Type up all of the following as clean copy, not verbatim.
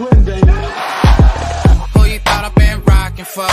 win, baby. Who you thought I've been rocking for?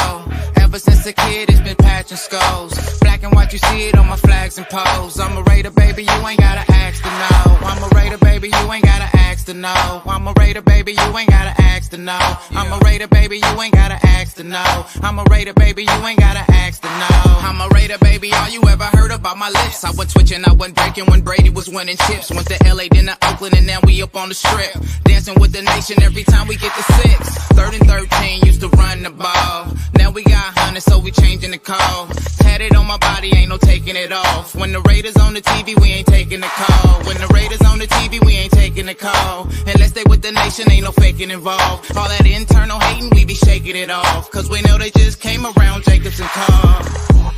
Ever since a kid, it's been patching skulls. Black and white, you see it on my flags and poles. I'm a Raider, baby, you ain't gotta ask to know. I'm a Raider, baby, you ain't gotta ask to know. I'm a Raider, baby, you ain't gotta ask to know. I'm a Raider, baby, you ain't gotta ask to know. I'm a Raider, baby, you ain't gotta ask to know. I'm a Raider, baby, all you ever heard about my lips. I was twitching, I wasn't breaking when Brady was winning chips. Went to LA, then to Oakland, and now we up on the strip. Dancing with the nation every time we get to 6. 3rd and 13 used to run the ball. Now we got 100, so we changing the call. Had it on my body, ain't no taking it off. When the Raiders on the TV, we ain't taking the call. When the Raiders on the TV, we ain't taking the call. Unless they with the nation, ain't no faking involved. All that internal hating, we be shaking it off. Cause we know they just came around Jacobs and Carr.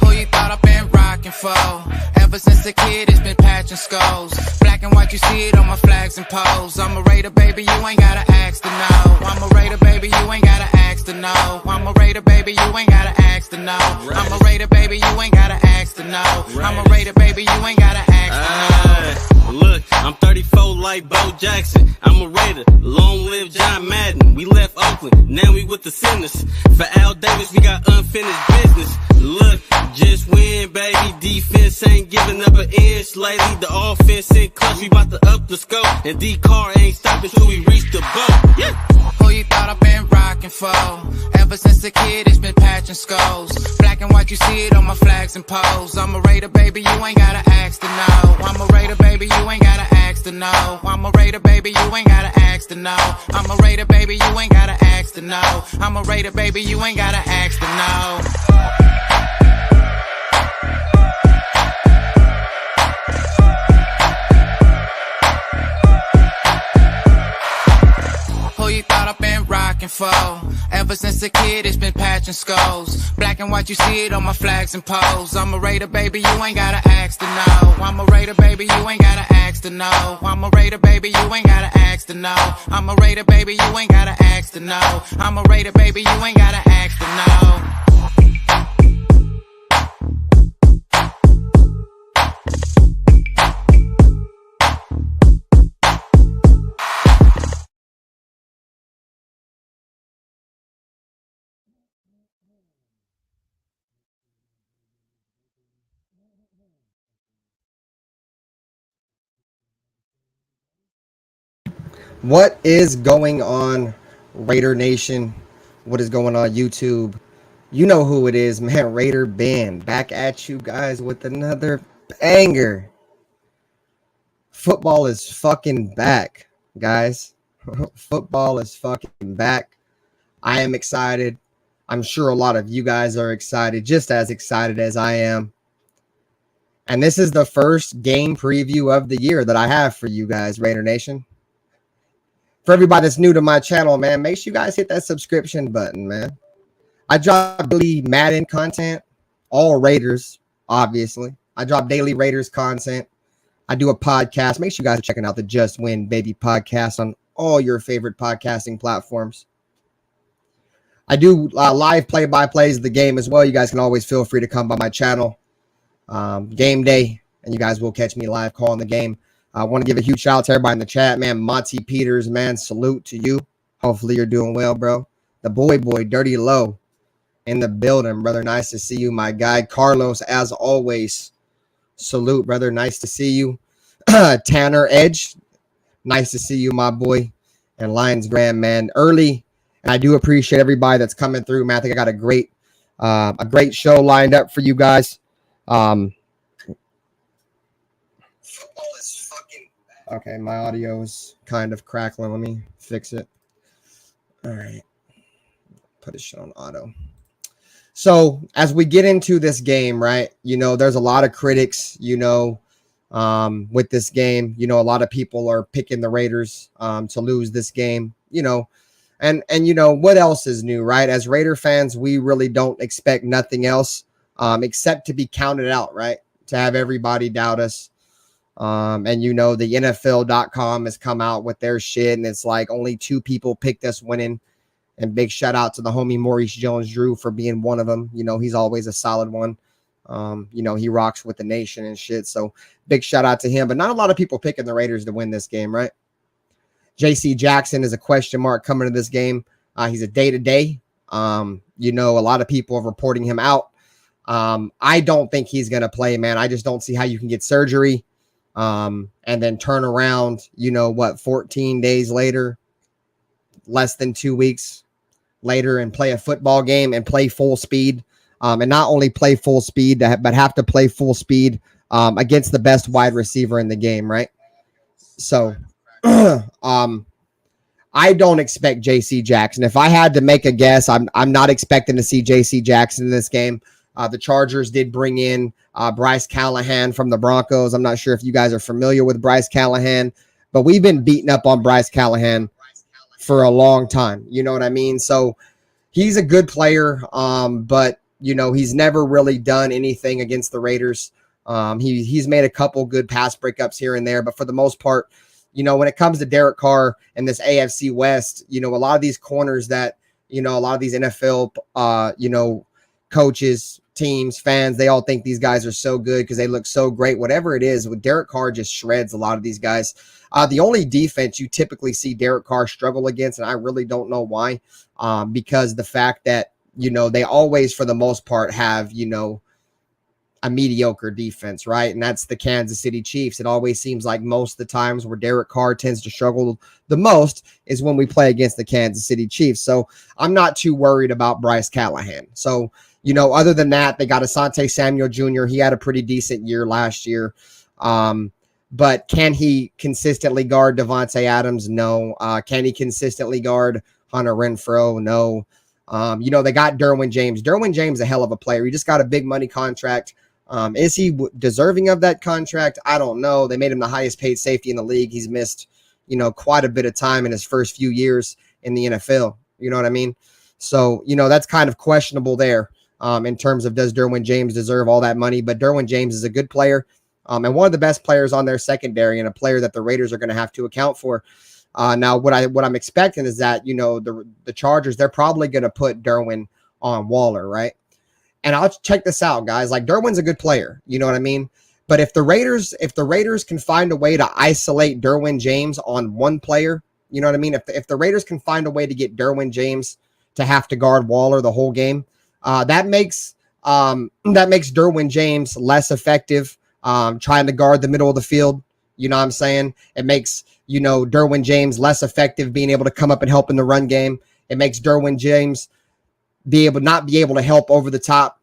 Who you thought I've been rocking for? Ever since a kid, it's been patching skulls. Black and white, you see it on my flags and poles. I'm a Raider, baby, you ain't gotta ask to know. I'm a Raider, baby, you ain't gotta ask to know. I'm a Raider, baby, you ain't gotta ask to know. I'm a Raider, baby, you ain't gotta ask to know. I'm a Raider, baby, you ain't gotta ask to know. Look, I'm 34 like Bo Jackson. I'm a Raider. Long live John Madden. We left Oakland, now we with the Sinners. For Al Davis, we got unfinished business. Look, just win, baby. Defense ain't giving up an inch lately. The offense in clutch, we about to up the scope. And D-Car ain't stopping till we reach the boat. Yeah. Who you thought I've been rocking for? Ever since a kid, it's been patching skulls. Black and white, you see it on my flags and poles. I'm a Raider, baby, you ain't gotta ask to know. I'm a Raider, baby, you ain't gotta ask to know. I'm a Raider, baby, you ain't gotta ask to know. I'm a Raider, baby, you ain't gotta ask to know. I'm a Raider, baby, you ain't gotta ask to know. Who you thought I've been rocking for? Ever since a kid, it's been patching skulls. Black and white, you see it on my flags and poles. I'm a Raider, baby, you ain't gotta ask to know. I'm a Raider, baby, you ain't gotta ask to know. I'm a Raider, baby, you ain't gotta ask to know. I'm a Raider, baby, you ain't gotta ask to know. I'm a Raider, baby, you ain't gotta ask to know. What is going on, Raider Nation? What is going on, YouTube? You know who it is, man. RaiderBen back at you guys with another banger. Football is fucking back, guys. Football is fucking back. I am excited. I'm sure a lot of you guys are excited, just as excited as I am. And this is the first game preview of the year that I have for you guys, Raider Nation. For everybody that's new to my channel, man, make sure you guys hit that subscription button, man. I drop daily Madden content, all Raiders, obviously. I drop daily Raiders content. I do a podcast. Make sure you guys are checking out the Just Win Baby podcast on all your favorite podcasting platforms. I do live play-by-plays of the game as well. You guys can always feel free to come by my channel. Game day, and you guys will catch me live calling the game. I want to give a huge shout out to everybody in the chat, man. Monty Peters, man, salute to you. Hopefully you're doing well, bro. The boy, Dirty Low in the building, brother. Nice to see you, my guy. Carlos, as always, salute, brother. Nice to see you. Tanner Edge, nice to see you, my boy. And Lions Graham, man. Early, and I do appreciate everybody that's coming through, man. I think I got a great show lined up for you guys. Okay, my audio is kind of crackling. Let me fix it. All right. Put it on auto. So as we get into this game, right, you know, there's a lot of critics, you know, with this game. You know, a lot of people are picking the Raiders to lose this game, you know. And you know, what else is new, right? As Raider fans, we really don't expect nothing else except to be counted out, right? To have everybody doubt us. And you know, the NFL.com has come out with their shit, and it's like only 2 people picked us winning. And big shout out to the homie Maurice Jones-Drew for being one of them. You know, he's always a solid one. You know, he rocks with the nation and shit. So big shout out to him. But not a lot of people picking the Raiders to win this game, right? J.C. Jackson is a question mark coming to this game. He's a day-to-day. You know, a lot of people are reporting him out. I don't think he's going to play, man. I just don't see how you can get surgery and then turn around, 14 days later, less than 2 weeks later, and play a football game and play full speed. And not only play full speed, but have to play full speed against the best wide receiver in the game, right? So I don't expect J.C. Jackson. If I had to make a guess, I'm not expecting to see J.C. Jackson in this game. The Chargers did bring in Bryce Callahan from the Broncos. I'm not sure if you guys are familiar with Bryce Callahan, but we've been beating up on Bryce Callahan for a long time. You know what I mean? So he's a good player, but, he's never really done anything against the Raiders. He's made a couple good pass breakups here and there, but for the most part, when it comes to Derek Carr and this AFC West, a lot of these corners that, a lot of these NFL, coaches, teams, fans, they all think these guys are so good because they look so great. Whatever it is, with Derek Carr just shreds a lot of these guys. The only defense you typically see Derek Carr struggle against, and I really don't know why, because the fact that, they always, for the most part, have, a mediocre defense, right? And that's the Kansas City Chiefs. It always seems like most of the times where Derek Carr tends to struggle the most is when we play against the Kansas City Chiefs. So I'm not too worried about Bryce Callahan. So, other than that, they got Asante Samuel Jr. He had a pretty decent year last year. But can he consistently guard Devontae Adams? No. Can he consistently guard Hunter Renfrow? No. They got Derwin James. Derwin James is a hell of a player. He just got a big money contract. Is he deserving of that contract? I don't know. They made him the highest paid safety in the league. He's missed, quite a bit of time in his first few years in the NFL. You know what I mean? So, that's kind of questionable there in terms of does Derwin James deserve all that money? But Derwin James is a good player and one of the best players on their secondary and a player that the Raiders are going to have to account for. Now, what I'm expecting is that, the Chargers, they're probably going to put Derwin on Waller, right? And I'll check this out, guys. Like, Derwin's a good player. You know what I mean? But if the Raiders can find a way to isolate Derwin James on one player, you know what I mean? If the Raiders can find a way to get Derwin James to have to guard Waller the whole game, that makes Derwin James less effective trying to guard the middle of the field. You know what I'm saying? It makes, Derwin James less effective being able to come up and help in the run game. It makes Derwin James not be able to help over the top.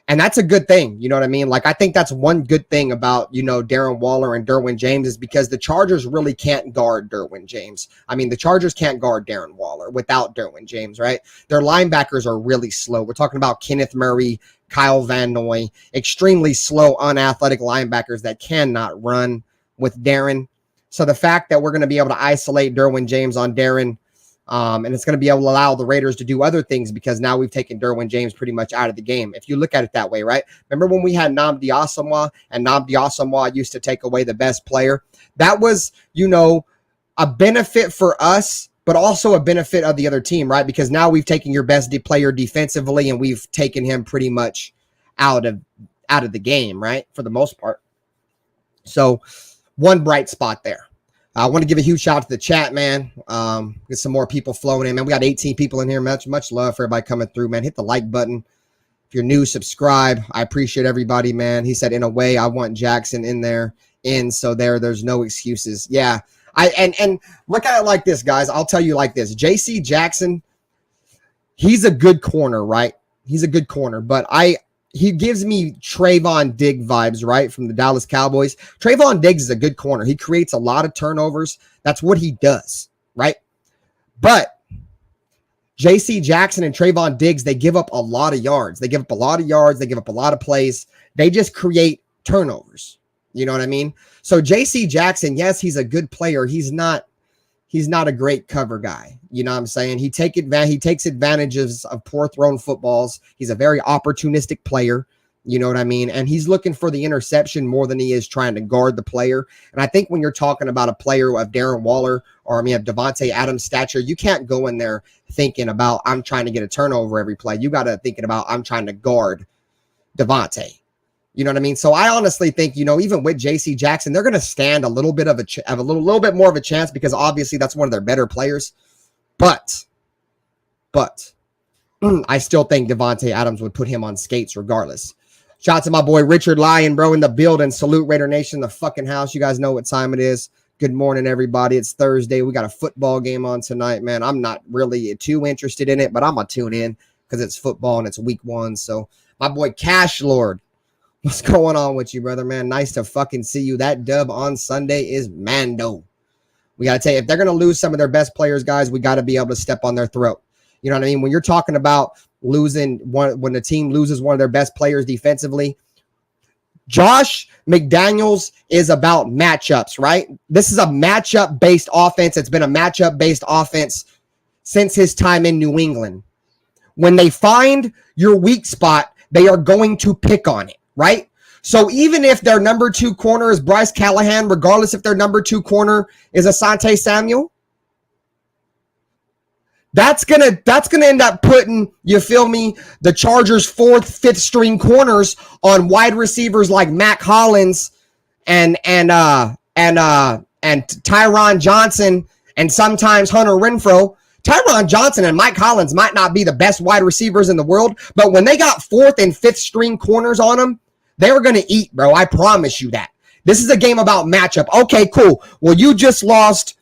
And that's a good thing. You know what I mean? Like, I think that's one good thing about, Darren Waller and Derwin James is because the Chargers really can't guard Derwin James. I mean, the Chargers can't guard Darren Waller without Derwin James, right? Their linebackers are really slow. We're talking about Kenneth Murray, Kyle Van Noy, extremely slow, unathletic linebackers that cannot run with Darren. So the fact that we're going to be able to isolate Derwin James on Darren, and it's going to be able to allow the Raiders to do other things because now we've taken Derwin James pretty much out of the game. If you look at it that way, right? Remember when we had Nnamdi Asomugha and Nnamdi Asomugha used to take away the best player? That was, a benefit for us, but also a benefit of the other team, right? Because now we've taken your best player defensively and we've taken him pretty much out of the game, right? For the most part. So one bright spot there. I want to give a huge shout out to the chat, man. Get some more people flowing in, man. We got 18 people in here. Much love for everybody coming through, man. Hit the like button. If you're new, subscribe. I appreciate everybody, man. He said, in a way, I want Jackson in there. So there's no excuses. Yeah. And look at it like this, guys. I'll tell you like this. J.C. Jackson, he's a good corner, right? He's a good corner, but he gives me Trayvon Diggs vibes, right, from the Dallas Cowboys. Trayvon Diggs is a good corner. He creates a lot of turnovers. That's what he does, right? But J.C. Jackson and Trayvon Diggs, they give up a lot of yards. They give up a lot of yards. They give up a lot of plays. They just create turnovers. You know what I mean? So J.C. Jackson, yes, he's a good player. He's not a great cover guy. You know what I'm saying? He takes advantages of poor thrown footballs. He's a very opportunistic player. You know what I mean? And he's looking for the interception more than he is trying to guard the player. And I think when you're talking about a player of Darren Waller of Devontae Adams' stature, you can't go in there thinking about, I'm trying to get a turnover every play. You got to thinking about, I'm trying to guard Devontae. You know what I mean? So I honestly think, even with JC Jackson, they're going to stand a little bit of a little bit more of a chance because obviously that's one of their better players. But I still think Davante Adams would put him on skates regardless. Shout out to my boy Richard Lyon, bro, in the building. Salute Raider Nation, the fucking house. You guys know what time it is. Good morning, everybody. It's Thursday. We got a football game on tonight, man. I'm not really too interested in it, but I'm going to tune in because it's football and it's week 1. So my boy Cash Lord, what's going on with you, brother, man? Nice to fucking see you. That dub on Sunday is Mando. We got to tell you, if they're going to lose some of their best players, guys, we got to be able to step on their throat. You know what I mean? When you're talking about losing when the team loses one of their best players defensively, Josh McDaniels is about matchups, right? This is a matchup-based offense. It's been a matchup-based offense since his time in New England. When they find your weak spot, they are going to pick on it, right? So even if their number 2 corner is Bryce Callahan, regardless if their number 2 corner is Asante Samuel, that's gonna end up putting, you feel me, the Chargers' 4th, 5th string corners on wide receivers like Mac Hollins and Tyron Johnson and sometimes Hunter Renfrow. Tyron Johnson and Mike Hollins might not be the best wide receivers in the world, but when they got 4th and 5th string corners on them, they were gonna eat, bro. I promise you that. This is a game about matchup. Okay, cool. Well, you just lost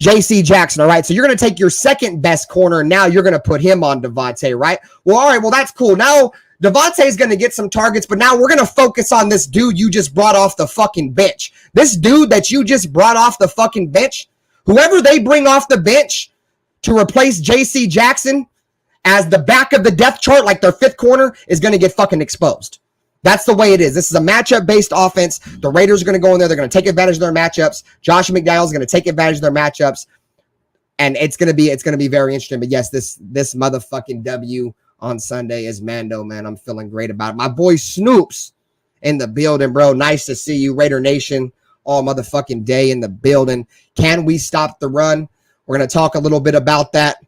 JC Jackson, all right? So you're going to take your second best corner, and now you're going to put him on Davante, right? Well, all right, well, that's cool. Now Davante is going to get some targets, but now we're going to focus on this dude you just brought off the fucking bench. This dude that you just brought off the fucking bench, whoever they bring off the bench to replace JC Jackson as the back of the depth chart, like their 5th corner, is going to get fucking exposed. That's the way it is. This is a matchup-based offense. The Raiders are going to go in there. They're going to take advantage of their matchups. Josh McDaniels is going to take advantage of their matchups, and it's going to be very interesting. But yes, this motherfucking W on Sunday is Mando, man. I'm feeling great about it. My boy Snoops in the building, bro. Nice to see you, Raider Nation, all motherfucking day in the building. Can we stop the run? We're going to talk a little bit about that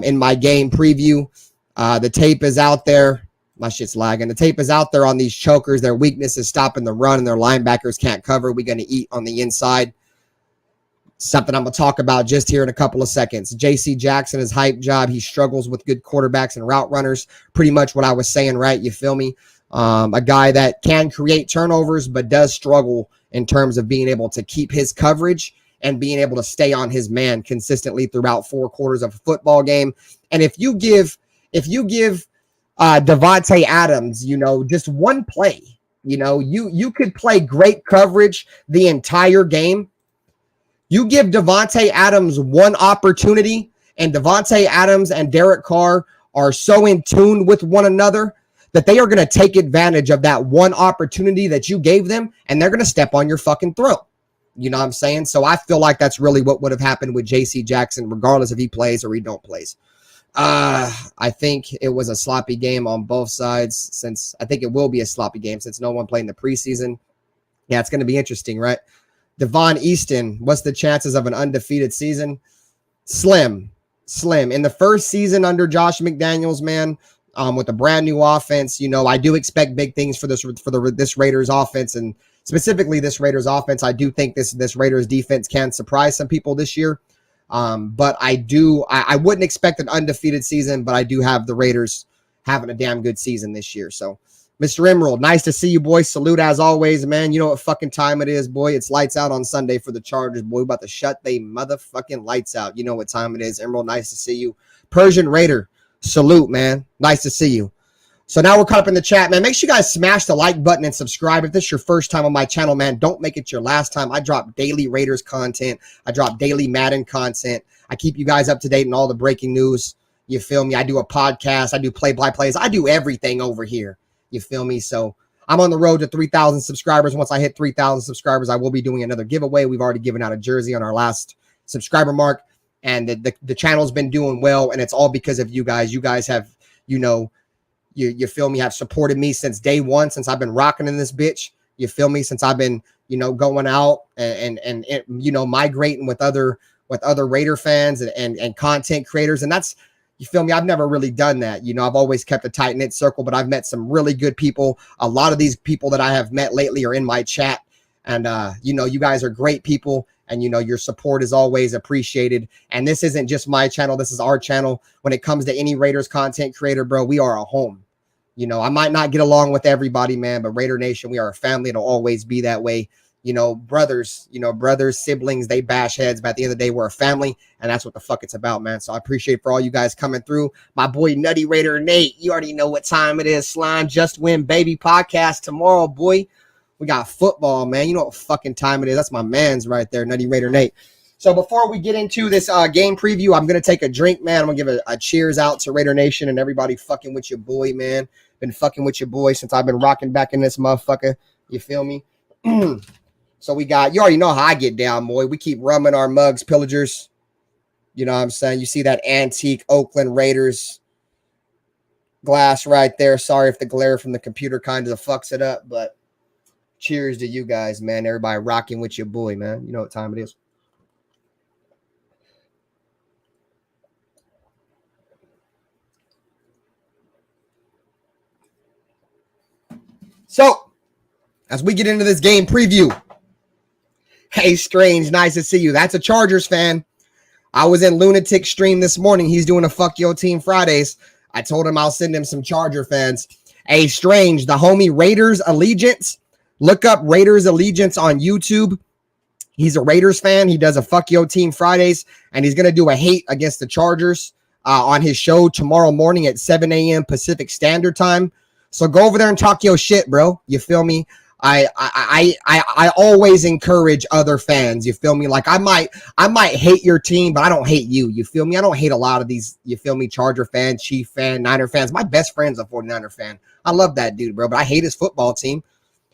in my game preview. The tape is out there. My shit's lagging. The tape is out there on these chokers. Their weakness is stopping the run, and their linebackers can't cover. We're going to eat on the inside. Something I'm going to talk about just here in a couple of seconds. J.C. Jackson is hype job. He struggles with good quarterbacks and route runners. Pretty much what I was saying, right? You feel me? A guy that can create turnovers, but does struggle in terms of being able to keep his coverage and being able to stay on his man consistently throughout 4 quarters of a football game. And if you give Davante Adams, just one play, you could play great coverage the entire game. You give Davante Adams one opportunity, and Davante Adams and Derek Carr are so in tune with one another that they are going to take advantage of that one opportunity that you gave them, and they're going to step on your fucking throat. You know what I'm saying? So I feel like that's really what would have happened with JC Jackson, regardless if he plays or he don't plays. I think it was a sloppy game on both sides, since I think it will be a sloppy game since no one played in the preseason. Yeah, it's going to be interesting, right? Devon Easton, what's the chances of an undefeated season? Slim. In the first season under Josh McDaniels, man, with a brand new offense, I do expect big things for this Raiders offense, and specifically this Raiders offense. I do think this Raiders defense can surprise some people this year. But I wouldn't expect an undefeated season, but I do have the Raiders having a damn good season this year. So, Mr. Emerald, nice to see you, boy. Salute as always, man. You know what fucking time it is, boy. It's lights out on Sunday for the Chargers, boy. We're about to shut they motherfucking lights out. You know what time it is. Emerald, nice to see you. Persian Raider, salute, man. Nice to see you. So now we're caught up in the chat, man. Make sure you guys smash the like button and subscribe. If this is your first time on my channel, man, don't make it your last time. I drop daily Raiders content. I drop daily Madden content. I keep you guys up to date on all the breaking news. You feel me? I do a podcast. I do play-by-plays. I do everything over here. You feel me? So I'm on the road to 3,000 subscribers. Once I hit 3,000 subscribers, I will be doing another giveaway. We've already given out a jersey on our last subscriber mark, and the channel's been doing well, and it's all because of you guys. You guys have, you feel me, have supported me since day one, since I've been rocking in this bitch. You feel me? Since I've been, going out and migrating with other Raider fans and content creators. And that's You feel me? I've never really done that. You know, I've always kept a tight knit circle, but I've met some really good people. A lot of these people that I have met lately are in my chat. And, you know, you guys are great people. And, you know, your support is always appreciated. And this isn't just my channel. This is our channel. When it comes to any Raiders content creator, bro, we are a home. You know, I might not get along with everybody, man, but Raider Nation, we are a family. It'll always be that way. You know, brothers, siblings, they bash heads. But at the end of the day, we're a family, and that's what the fuck it's about, man. So I appreciate for all you guys coming through. My boy, Nutty Raider Nate, you already know what time it is. Slime Just Win Baby podcast tomorrow, boy. We got football, man. You know what fucking time it is. That's my man's right there, Nutty Raider Nate. So before we get into this game preview, I'm going to take a drink, man. I'm going to give a cheers out to Raider Nation and everybody fucking with your boy, man. Been fucking with your boy since I've been rocking back in this motherfucker. You feel me? So we got, you already know how I get down, boy. We keep rumming our mugs, pillagers. You know what I'm saying? You see that antique Oakland Raiders glass right there. Sorry if the glare from the computer kind of fucks it up, but cheers to you guys, man. Everybody rocking with your boy, man. You know what time it is. So, as we get into this game preview, hey, Strange, nice to see you. That's a Chargers fan. I was in Lunatic stream this morning. He's doing a Fuck Yo Team Fridays. I told him I'll send him some Charger fans. Hey, Strange, the homie Raiders Allegiance. Look up Raiders Allegiance on YouTube. He's a Raiders fan. He does a Fuck Yo Team Fridays, and he's going to do a hate against the Chargers on his show tomorrow morning at 7 a.m. Pacific Standard Time. So go over there and talk your shit, bro. You feel me? I always encourage other fans. You feel me? Like I might hate your team, but I don't hate you. You feel me? I don't hate a lot of these, you feel me, Charger fan, Chief fan, Niner fans. My best friend's a 49er fan. I love that dude, bro, but I hate his football team.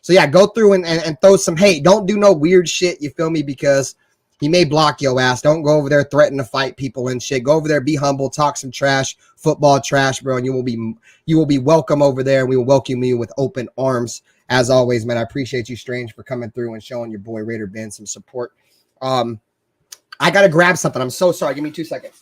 So yeah, go through and throw some hate. Don't do no weird shit, you feel me? Because he may block your ass. Don't go over there threaten to fight people and shit. Go over there, be humble, talk some trash, football trash, bro, and you will be welcome over there, and we will welcome you with open arms. As always, man, I appreciate you, Strange, for coming through and showing your boy RaiderBen some support. I got to grab something. I'm so sorry. Give me 2 seconds.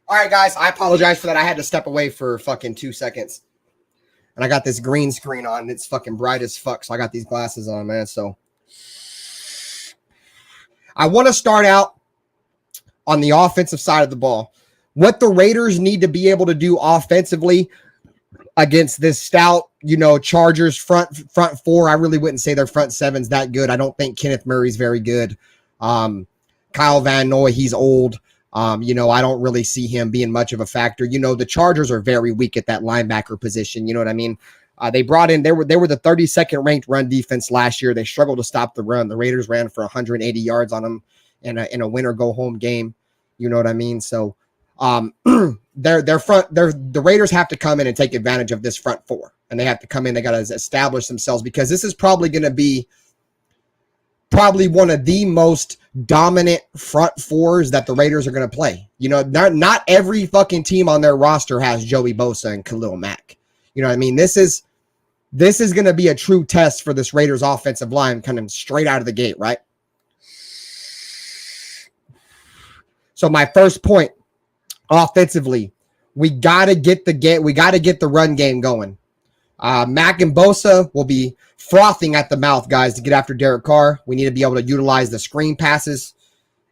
All right, guys, I apologize for that. I had to step away for fucking 2 seconds. And I got this green screen on. It's fucking bright as fuck. So I got these glasses on, man. So I want to start out on the offensive side of the ball. What the Raiders need to be able to do offensively against this stout, Chargers front four. I really wouldn't say their front seven's that good. I don't think Kenneth Murray's very good. Kyle Van Noy, he's old. I don't really see him being much of a factor. The Chargers are very weak at that linebacker position. You know what I mean? They brought in, they were the 32nd ranked run defense last year. They struggled to stop the run. The Raiders ran for 180 yards on them in a win or go home game. You know what I mean? So the Raiders have to come in and take advantage of this front four, and they have to come in. They got to establish themselves, because this is probably going to be one of the most dominant front fours that the Raiders are going to play. Not every fucking team on their roster has Joey Bosa and Khalil Mack. You know what I mean? This is going to be a true test for this Raiders offensive line coming straight out of the gate, right? So my first point, offensively, we got to get the run game going. Mack and Bosa will be frothing at the mouth, guys, to get after Derek Carr. We need to be able to utilize the screen passes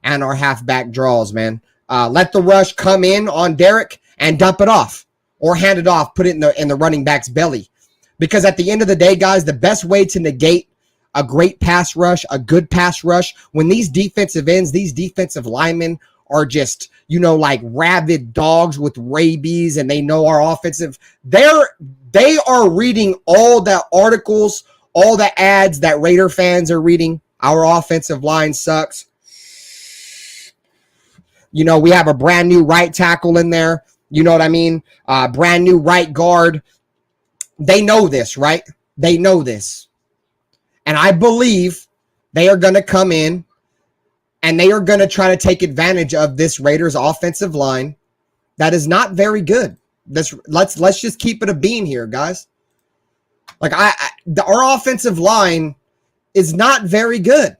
and our halfback draws, man. Let the rush come in on Derek and dump it off, or hand it off, put it in the running back's belly. Because at the end of the day, guys, the best way to negate a great pass rush, a good pass rush, when these defensive ends, these defensive linemen are just, like rabid dogs with rabies, and they know our offensive. They are reading all the articles, all the ads that Raider fans are reading. Our offensive line sucks. We have a brand new right tackle in there. You know what I mean? Brand new right guard. They know this, right? They know this. And I believe they are going to come in and they are going to try to take advantage of this Raiders offensive line. That is not very good. Let's just keep it a bean here, guys. Like our offensive line is not very good.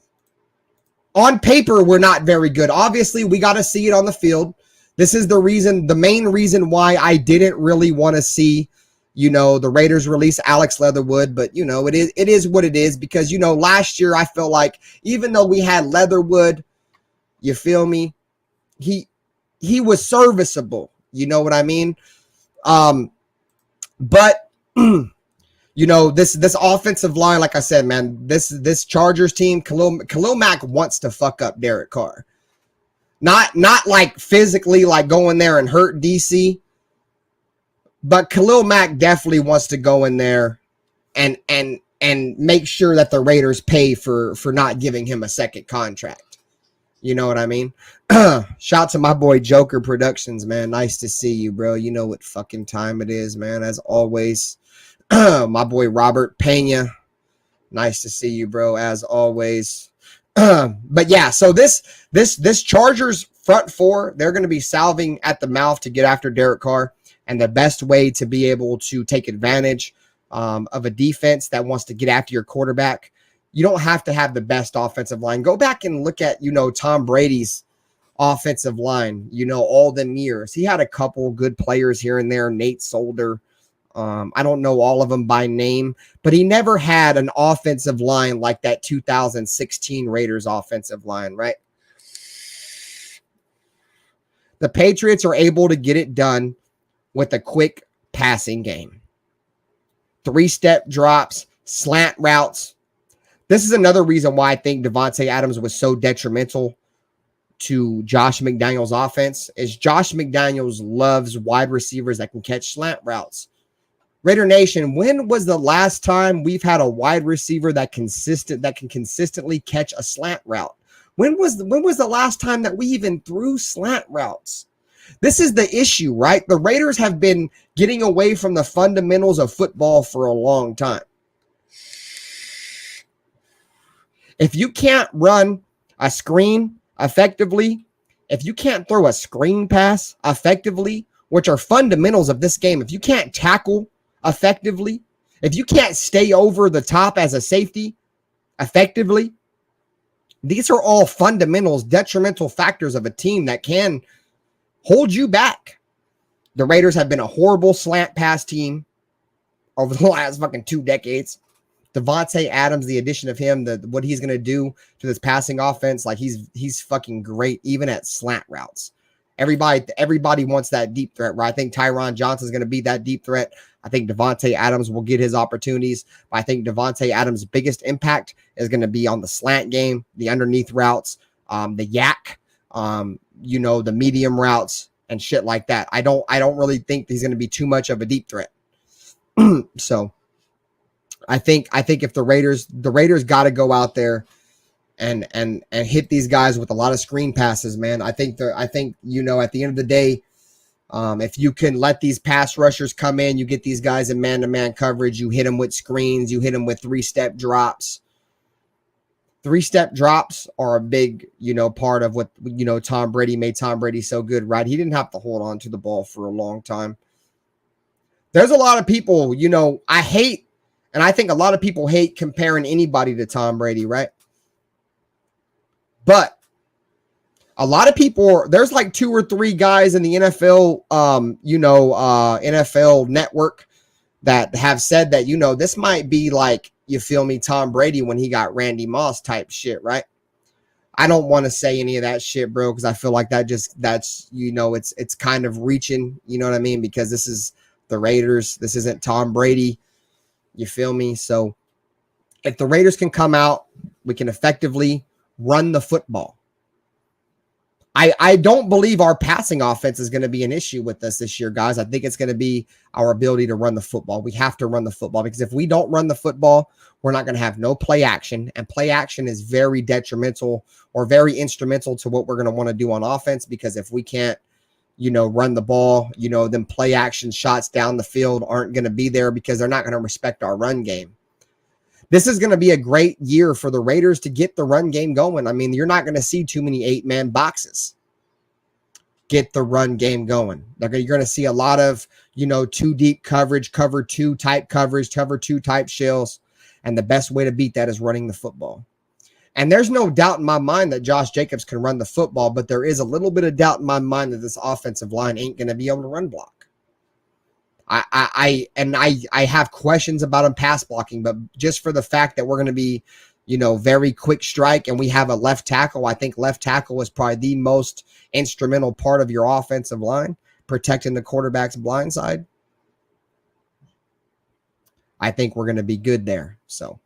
On paper, we're not very good. Obviously, we got to see it on the field. This is the main reason why I didn't really want to see, the Raiders release Alex Leatherwood, but it is what it is, because last year I felt like even though we had Leatherwood, you feel me, he was serviceable. You know what I mean? But this offensive line, like I said, man, this Chargers team, Khalil Mack wants to fuck up Derek Carr. Not like physically like going there and hurt DC, but Khalil Mack definitely wants to go in there and make sure that the Raiders pay for not giving him a second contract. You know what I mean? Shout out to my boy Joker Productions, man. Nice to see you, bro. You know what fucking time it is, man. As always, my boy Robert Pena. Nice to see you, bro. As always. But yeah, so this Chargers front four, they're going to be salving at the mouth to get after Derek Carr. And the best way to be able to take advantage of a defense that wants to get after your quarterback, you don't have to have the best offensive line. Go back and look at, Tom Brady's offensive line, all them years. He had a couple good players here and there, Nate Solder. I don't know all of them by name, but he never had an offensive line like that 2016 Raiders offensive line, right? The Patriots are able to get it done with a quick passing game. 3-step drops, slant routes. This is another reason why I think Davante Adams was so detrimental to Josh McDaniels' offense, is Josh McDaniels loves wide receivers that can catch slant routes. Raider Nation, when was the last time we've had a wide receiver that can consistently catch a slant route? When was the last time that we even threw slant routes? This is the issue, right? The Raiders have been getting away from the fundamentals of football for a long time. If you can't run a screen effectively, if you can't throw a screen pass effectively, which are fundamentals of this game, if you can't tackle effectively, if you can't stay over the top as a safety effectively, these are all fundamentals, detrimental factors of a team that can hold you back. The Raiders have been a horrible slant pass team over the last fucking 2 decades. Davante Adams, the addition of him, what he's going to do to this passing offense, like he's fucking great, even at slant routes. Everybody wants that deep threat, right? I think Tyron Johnson's going to be that deep threat. I think Davante Adams will get his opportunities. But I think Davante Adams' biggest impact is going to be on the slant game, the underneath routes, the yak, the medium routes and shit like that. I don't really think he's going to be too much of a deep threat. So I think if the Raiders got to go out there and hit these guys with a lot of screen passes, man. I think at the end of the day, if you can let these pass rushers come in, you get these guys in man-to-man coverage, you hit them with screens, you hit them with 3-step drops. 3-step drops are a big, part of what, Tom Brady made Tom Brady so good, right? He didn't have to hold on to the ball for a long time. There's a lot of people, I hate, and I think a lot of people hate comparing anybody to Tom Brady, right? But a lot of people, there's like 2 or 3 guys in the NFL, NFL network that have said that, this might be like, you feel me, Tom Brady when he got Randy Moss type shit, right? I don't want to say any of that shit, bro, because I feel like that's it's kind of reaching, you know what I mean? Because this is the Raiders. This isn't Tom Brady. You feel me? So if the Raiders can come out, we can effectively run the football. I don't believe our passing offense is going to be an issue with us this year, guys. I think it's going to be our ability to run the football. We have to run the football because if we don't run the football, we're not going to have no play action. And play action is very detrimental or very instrumental to what we're going to want to do on offense, because if we can't, run the ball, then play action shots down the field aren't going to be there because they're not going to respect our run game. This is going to be a great year for the Raiders to get the run game going. I mean, you're not going to see too many 8-man boxes. get the run game going. You're going to see a lot of, two deep coverage, cover two type coverage, cover two type shells. And the best way to beat that is running the football. And there's no doubt in my mind that Josh Jacobs can run the football, but there is a little bit of doubt in my mind that this offensive line ain't going to be able to run block. I have questions about him pass blocking, but just for the fact that we're going to be, very quick strike and we have a left tackle, I think left tackle is probably the most instrumental part of your offensive line, protecting the quarterback's blind side. I think we're going to be good there. So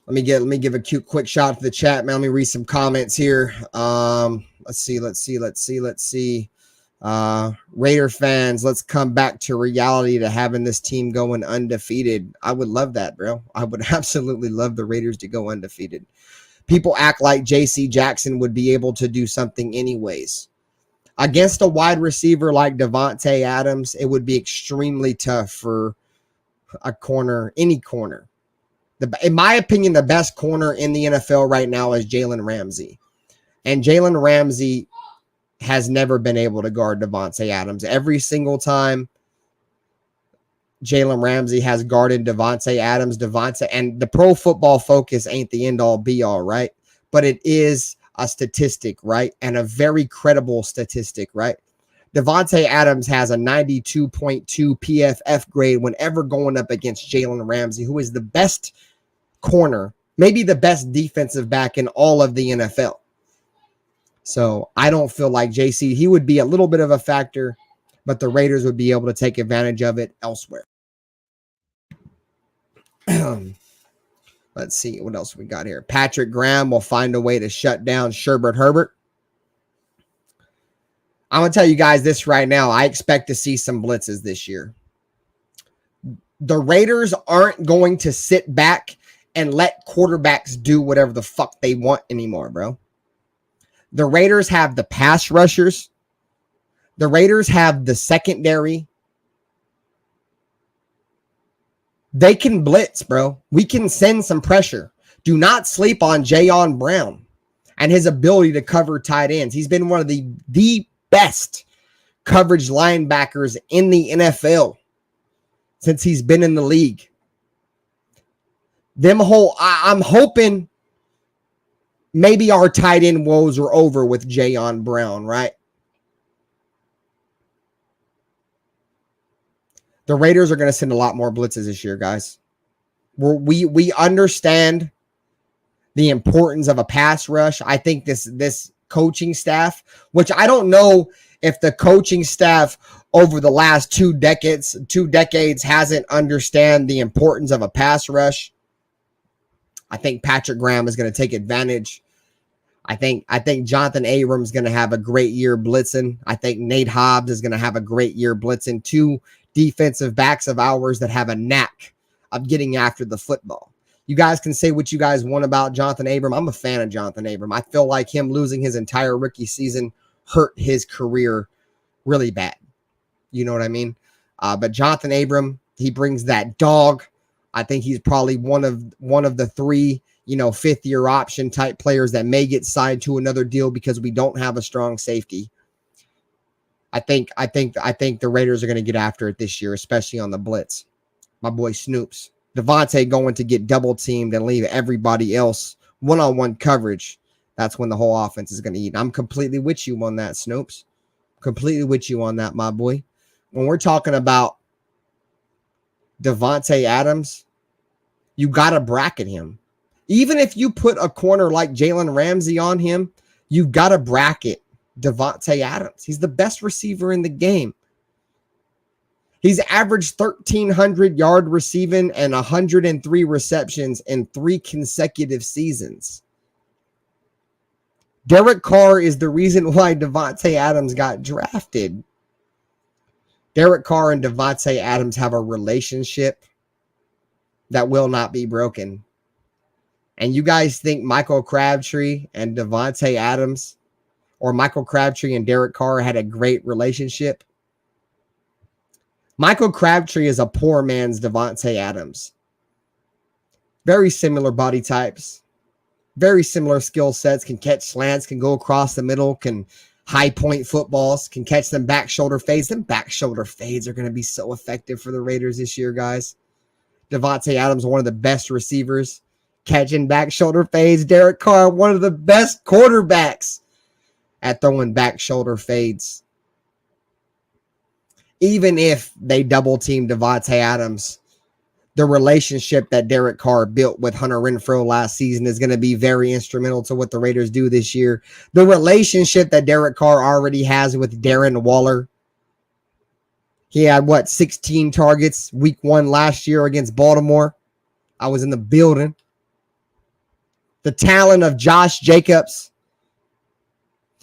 let me give a quick shout to the chat, man. Let me read some comments here. Let's see. Raider fans, let's come back to reality to having this team going undefeated. I would love that, bro. I would absolutely love the Raiders to go undefeated. People act like JC Jackson would be able to do something anyways. Against a wide receiver like Davante Adams, it would be extremely tough for a corner, any corner. In my opinion, the best corner in the NFL right now is Jalen Ramsey. And Jalen Ramsey has never been able to guard Davante Adams. Every single time Jalen Ramsey has guarded Davante Adams, and the Pro Football Focus ain't the end-all be-all, right? But it is a statistic, right? And a very credible statistic, right? Davante Adams has a 92.2 PFF grade whenever going up against Jalen Ramsey, who is the best corner, maybe the best defensive back in all of the NFL. So I don't feel like JC, he would be a little bit of a factor, but the Raiders would be able to take advantage of it elsewhere. Let's see what else we got here. Patrick Graham will find a way to shut down Sherbert Herbert. I'm going to tell you guys this right now. I expect to see some blitzes this year. The Raiders aren't going to sit back and let quarterbacks do whatever the fuck they want anymore, bro. The Raiders have the pass rushers. The Raiders have the secondary. They can blitz, bro. We can send some pressure. Do not sleep on Jayon Brown and his ability to cover tight ends. He's been one of the best coverage linebackers in the NFL since he's been in the league. I'm hoping maybe our tight end woes are over with Jayon Brown, right? The Raiders are going to send a lot more blitzes this year, guys. We understand the importance of a pass rush. I think this coaching staff, which I don't know if the coaching staff over the last two decades hasn't understand the importance of a pass rush. I think Patrick Graham is going to take advantage. I think Jonathan Abrams is going to have a great year blitzing. I think Nate Hobbs is going to have a great year blitzing. Two defensive backs of ours that have a knack of getting after the football. You guys can say what you guys want about Jonathan Abram. I'm a fan of Jonathan Abram. I feel like him losing his entire rookie season hurt his career really bad. You know what I mean? But Jonathan Abram, he brings that dog. I think he's probably one of the three, fifth-year option type players that may get signed to another deal because we don't have a strong safety. I think the Raiders are going to get after it this year, especially on the blitz. My boy Snoops. Davante going to get double teamed and leave everybody else one-on-one coverage. That's when the whole offense is going to eat. I'm completely with you on that, Snoops. Completely with you on that, my boy. When we're talking about Davante Adams, you got to bracket him. Even if you put a corner like Jalen Ramsey on him, you got to bracket Davante Adams. He's the best receiver in the game. He's averaged 1,300 yard receiving and 103 receptions in 3 consecutive seasons. Derek Carr is the reason why Davante Adams got drafted. Derek Carr and Davante Adams have a relationship that will not be broken. And you guys think Michael Crabtree and Davante Adams or Michael Crabtree and Derek Carr had a great relationship? Michael Crabtree is a poor man's Davante Adams. Very similar body types. Very similar skill sets. Can catch slants, can go across the middle, can high point footballs, can catch them back shoulder fades. Them back shoulder fades are going to be so effective for the Raiders this year, guys. Devontae Adams, one of the best receivers, catching back shoulder fades. Derek Carr, one of the best quarterbacks at throwing back shoulder fades. Even if they double team Devontae Adams, the relationship that Derek Carr built with Hunter Renfrow last season is going to be very instrumental to what the Raiders do this year. The relationship that Derek Carr already has with Darren Waller. He had, 16 targets week 1 last year against Baltimore. I was in the building. The talent of Josh Jacobs,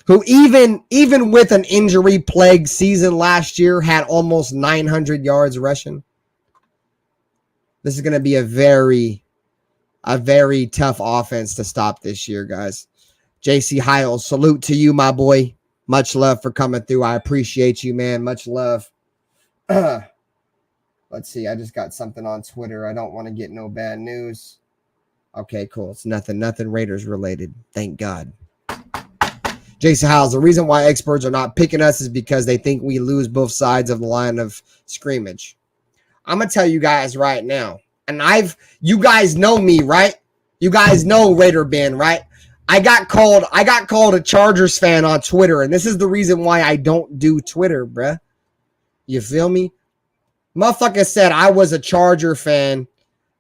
who even with an injury-plagued season last year had almost 900 yards rushing. This is going to be a very tough offense to stop this year, guys. JC Heil, salute to you, my boy. Much love for coming through. I appreciate you, man. Much love. Let's see. I just got something on Twitter. I don't want to get no bad news. Okay, cool. It's nothing Raiders related. Thank God. Jason Howes, the reason why experts are not picking us is because they think we lose both sides of the line of scrimmage. I'm going to tell you guys right now, and you guys know me, right? You guys know RaiderBen, right? I got called a Chargers fan on Twitter, and this is the reason why I don't do Twitter, bruh. You feel me? Motherfucker said I was a Charger fan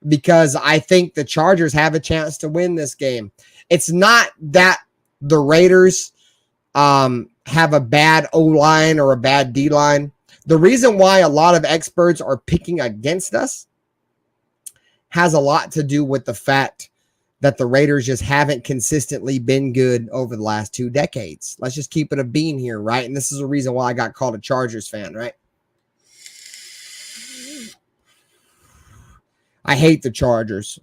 because I think the Chargers have a chance to win this game. It's not that the Raiders have a bad O-line or a bad D-line. The reason why a lot of experts are picking against us has a lot to do with the fact that the Raiders just haven't consistently been good over the last 2 decades. Let's just keep it a bean here, right? And this is the reason why I got called a Chargers fan, right? I hate the Chargers.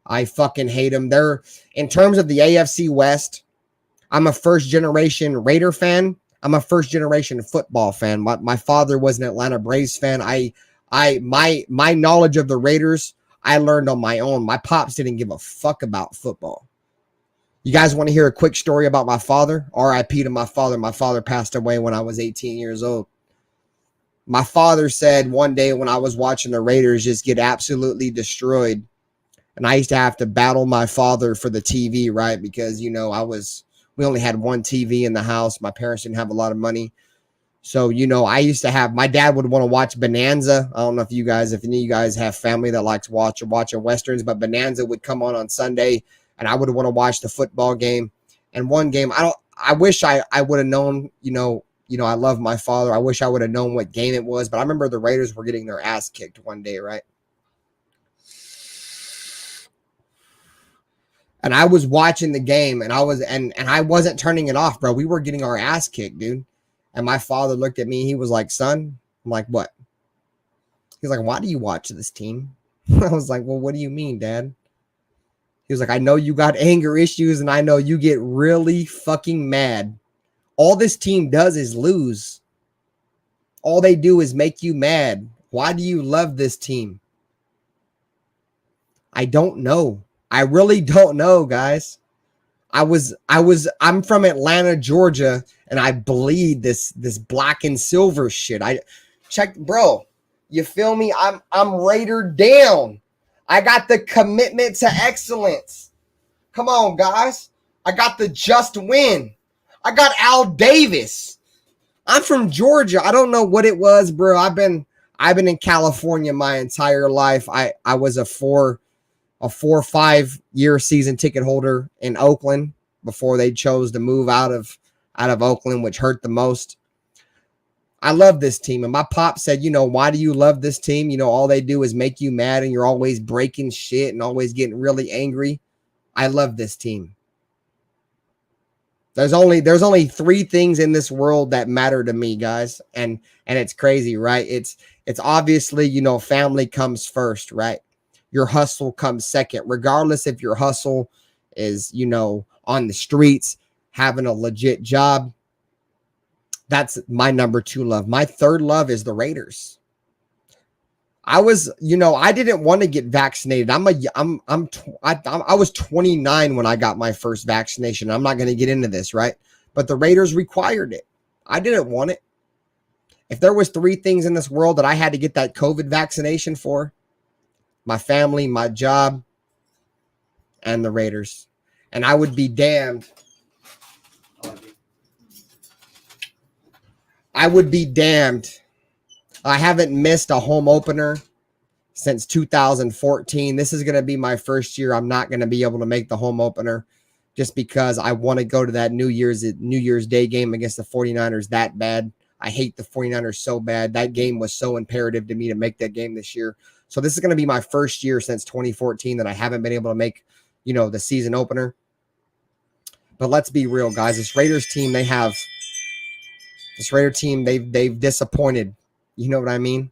I fucking hate them. They're, in terms of the AFC West, I'm a first-generation Raider fan. I'm a first-generation football fan. My father was an Atlanta Braves fan. My knowledge of the Raiders, I learned on my own. My pops didn't give a fuck about football. You guys want to hear a quick story about my father? R.I.P. to my father. My father passed away when I was 18 years old. My father said one day when I was watching the Raiders just get absolutely destroyed, and I used to have to battle my father for the TV, right? Because, we only had one TV in the house. My parents didn't have a lot of money. So, I used to have, my dad would want to watch Bonanza. I don't know if any of you guys have family that likes watching Westerns, but Bonanza would come on Sunday, and I would want to watch the football game. And one game, I wish I would have known, I love my father. I wish I would have known what game it was, but I remember the Raiders were getting their ass kicked one day, right? And I was watching the game, and I wasn't turning it off, bro. We were getting our ass kicked, dude. And my father looked at me. He was like, "Son," I'm like, "What?" He's like, "Why do you watch this team?" I was like, "Well, what do you mean, Dad?" He was like, "I know you got anger issues, and I know you get really fucking mad. All this team does is lose. All they do is make you mad. Why do you love this team?" I don't know. I really don't know, guys. I'm from Atlanta, Georgia, and I bleed this black and silver shit. Bro, you feel me? I'm Raider down. I got the commitment to excellence. Come on, guys. I got the just win. I got Al Davis. I'm from Georgia. I don't know what it was, bro. I've been in California my entire life. I was a 4 or 5 year season ticket holder in Oakland before they chose to move out of Oakland, which hurt the most. I love this team. And my pop said, why do you love this team? All they do is make you mad, and you're always breaking shit and always getting really angry. I love this team. There's only 3 things in this world that matter to me, guys. And it's crazy, right? It's obviously, family comes first, right? Your hustle comes second, regardless if your hustle is, on the streets, having a legit job. That's my number 2 love. My 3rd love is the Raiders. I was, I didn't want to get vaccinated. I was 29 when I got my first vaccination. I'm not going to get into this, right? but the Raiders required it. I didn't want it. If there was 3 things in this world that I had to get that COVID vaccination for, my family, my job, and the Raiders. And I would be damned. I would be damned. I haven't missed a home opener since 2014. This is going to be my first year. I'm not going to be able to make the home opener just because I want to go to that New Year's Day game against the 49ers that bad. I hate the 49ers so bad. That game was so imperative to me to make that game this year. So this is going to be my first year since 2014 that I haven't been able to make, the season opener. But let's be real, guys. This Raiders team, they've disappointed. You know what I mean?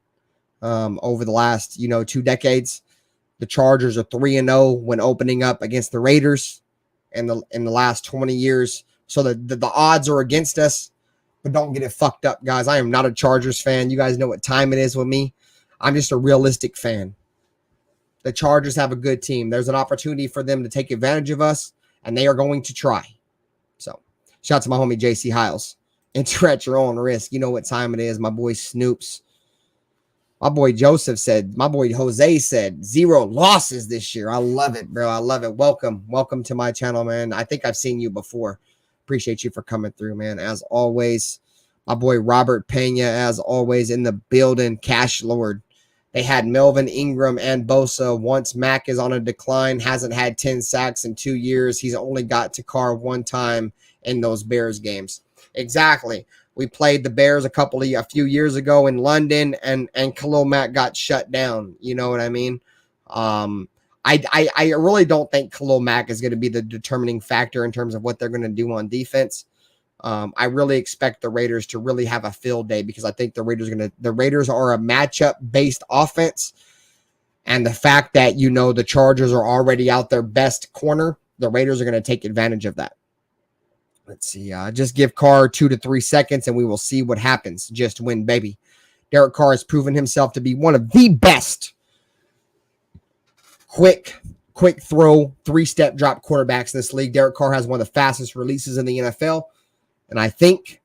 Over the last, 2 decades. The Chargers are 3-0 when opening up against the Raiders in the last 20 years. So the odds are against us, but don't get it fucked up, guys. I am not a Chargers fan. You guys know what time it is with me. I'm just a realistic fan. The Chargers have a good team. There's an opportunity for them to take advantage of us, and they are going to try. So, shout out to my homie JC Hiles. Enter at your own risk. You know what time it is. My boy Snoops. My boy Joseph said, my boy Jose said, 0 losses this year. I love it, bro. I love it. Welcome. Welcome to my channel, man. I think I've seen you before. Appreciate you for coming through, man. As always, my boy Robert Pena, as always, in the building. Cash Lord. They had Melvin Ingram and Bosa. Once Mac is on a decline, hasn't had 10 sacks in 2 years. He's only got to Carr 1 time in those Bears games. Exactly. We played the Bears a few years ago in London, and Khalil Mack got shut down. You know what I mean? I really don't think Khalil Mack is going to be the determining factor in terms of what they're going to do on defense. I really expect the Raiders to really have a field day because I think the Raiders are a matchup based offense. And the fact that, the Chargers are already out their best corner, the Raiders are going to take advantage of that. Let's see. Just give Carr 2 to 3 seconds and we will see what happens. Just win, baby. Derek Carr has proven himself to be one of the best quick throw, 3-step drop quarterbacks in this league. Derek Carr has one of the fastest releases in the NFL. And I think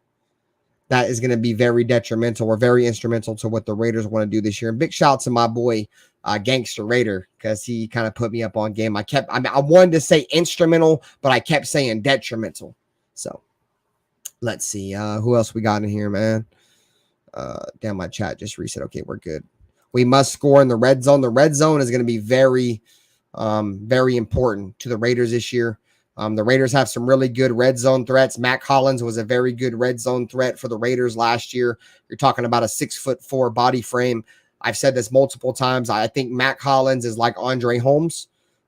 that is going to be very detrimental or very instrumental to what the Raiders want to do this year. And big shout out to my boy, Gangster Raider, because he kind of put me up on game. I wanted to say instrumental, but I kept saying detrimental. So let's see. Who else we got in here, man? Damn, my chat just reset. Okay, we're good. We must score in the red zone. The red zone is going to be very, very important to the Raiders this year. The Raiders have some really good red zone threats. Mac Hollins was a very good red zone threat for the Raiders last year. You're talking about a 6'4" body frame. I've said this multiple times. I think Mac Hollins is like Andre Holmes.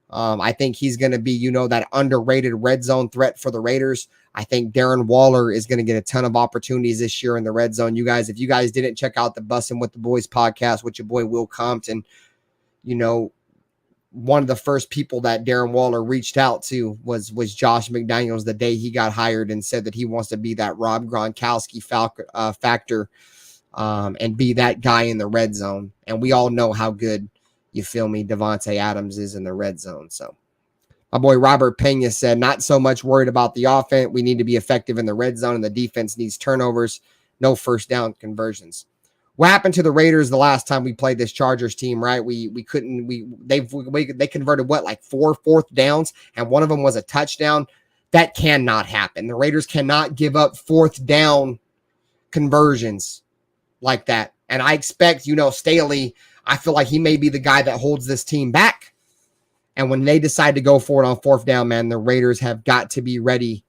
I think he's going to be, that underrated red zone threat for the Raiders. I think Darren Waller is going to get a ton of opportunities this year in the red zone. You guys, if you guys didn't check out the Bussin' with the Boys podcast with your boy Will Compton, one of the first people that Darren Waller reached out to was Josh McDaniels the day he got hired and said that he wants to be that Rob Gronkowski factor and be that guy in the red zone. And we all know how good, you feel me, Devontae Adams is in the red zone. So my boy Robert Pena said, not so much worried about the offense. We need to be effective in the red zone, and the defense needs turnovers, no first down conversions. What happened to the Raiders the last time we played this Chargers team, right? They converted like 4 fourth downs, and one of them was a touchdown. That cannot happen. The Raiders cannot give up 4th down conversions like that. And I expect, Staley, I feel like he may be the guy that holds this team back. And when they decide to go for it on 4th down, man, the Raiders have got to be ready.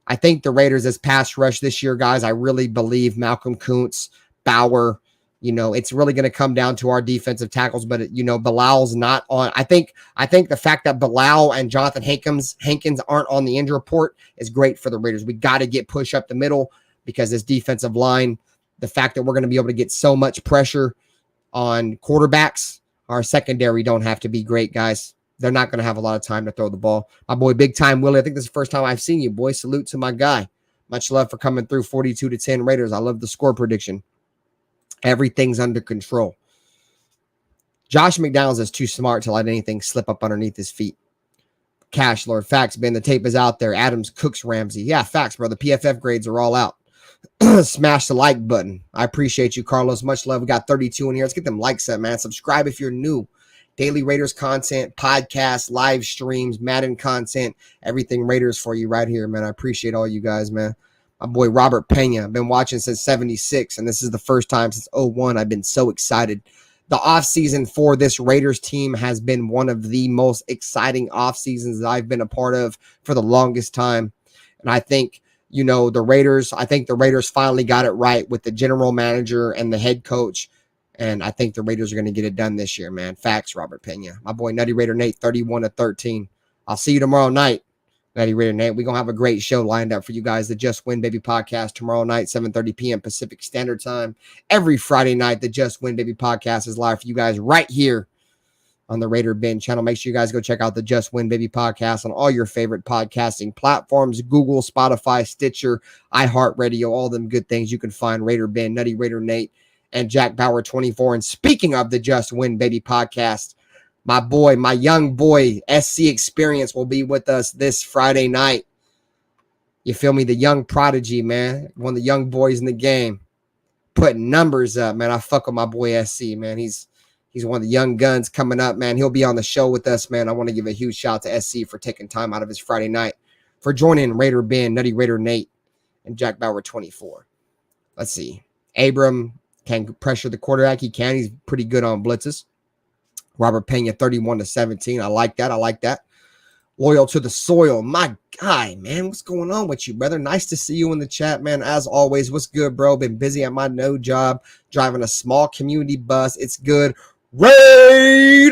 I think the Raiders' as pass rush this year, guys, I really believe Malcolm Kuntz, Bauer, it's really going to come down to our defensive tackles, but Bilal's not on. I think the fact that Bilal and Jonathan Hankins aren't on the injury report is great for the Raiders. We got to get push up the middle because this defensive line, the fact that we're going to be able to get so much pressure on quarterbacks, our secondary don't have to be great, guys. They're not going to have a lot of time to throw the ball. My boy, Big Time Willie, I think this is the first time I've seen you, boy. Salute to my guy. Much love for coming through 42-10 Raiders. I love the score prediction. Everything's under control. Josh McDaniels is too smart to let anything slip up underneath his feet. Cash Lord, facts, Ben. The tape is out there. Adams, Cooks, Ramsey. Yeah, facts, bro. The PFF grades are all out. Smash the like button. I appreciate you, Carlos. Much love. We got 32 in here. Let's get them likes up, man. Subscribe if you're new. Daily Raiders content, podcasts, live streams, Madden content, everything Raiders for you right here, man. I appreciate all you guys, man. My boy Robert Pena. I've been watching since 76, and this is the first time since 01. I've been so excited. The offseason for this Raiders team has been one of the most exciting off seasons that I've been a part of for the longest time. And I think, the Raiders finally got it right with the general manager and the head coach. And I think the Raiders are going to get it done this year, man. Facts, Robert Pena. My boy Nutty Raider Nate, 31-13. I'll see you tomorrow night. Nutty Raider Nate. We're going to have a great show lined up for you guys. The Just Win Baby podcast tomorrow night, 7:30 p.m. Pacific Standard Time. Every Friday night, the Just Win Baby podcast is live for you guys right here on the RaiderBen channel. Make sure you guys go check out the Just Win Baby podcast on all your favorite podcasting platforms, Google, Spotify, Stitcher, iHeartRadio, all them good things. You can find RaiderBen, Nutty Raider Nate, and Jack Bauer 24. And speaking of the Just Win Baby podcast, my young boy, SC Experience, will be with us this Friday night. You feel me? The young prodigy, man. One of the young boys in the game. Putting numbers up, man. I fuck with my boy SC, man. He's one of the young guns coming up, man. He'll be on the show with us, man. I want to give a huge shout out to SC for taking time out of his Friday night for joining RaiderBen, Nutty Raider Nate, and Jack Bauer 24. Let's see. Abram can pressure the quarterback. He can. He's pretty good on blitzes. Robert Pena, 31-17. I like that. Loyal to the soil. My guy, man. What's going on with you, brother? Nice to see you in the chat, man. As always, what's good, bro? Been busy at my no job, driving a small community bus. It's good. Raiders.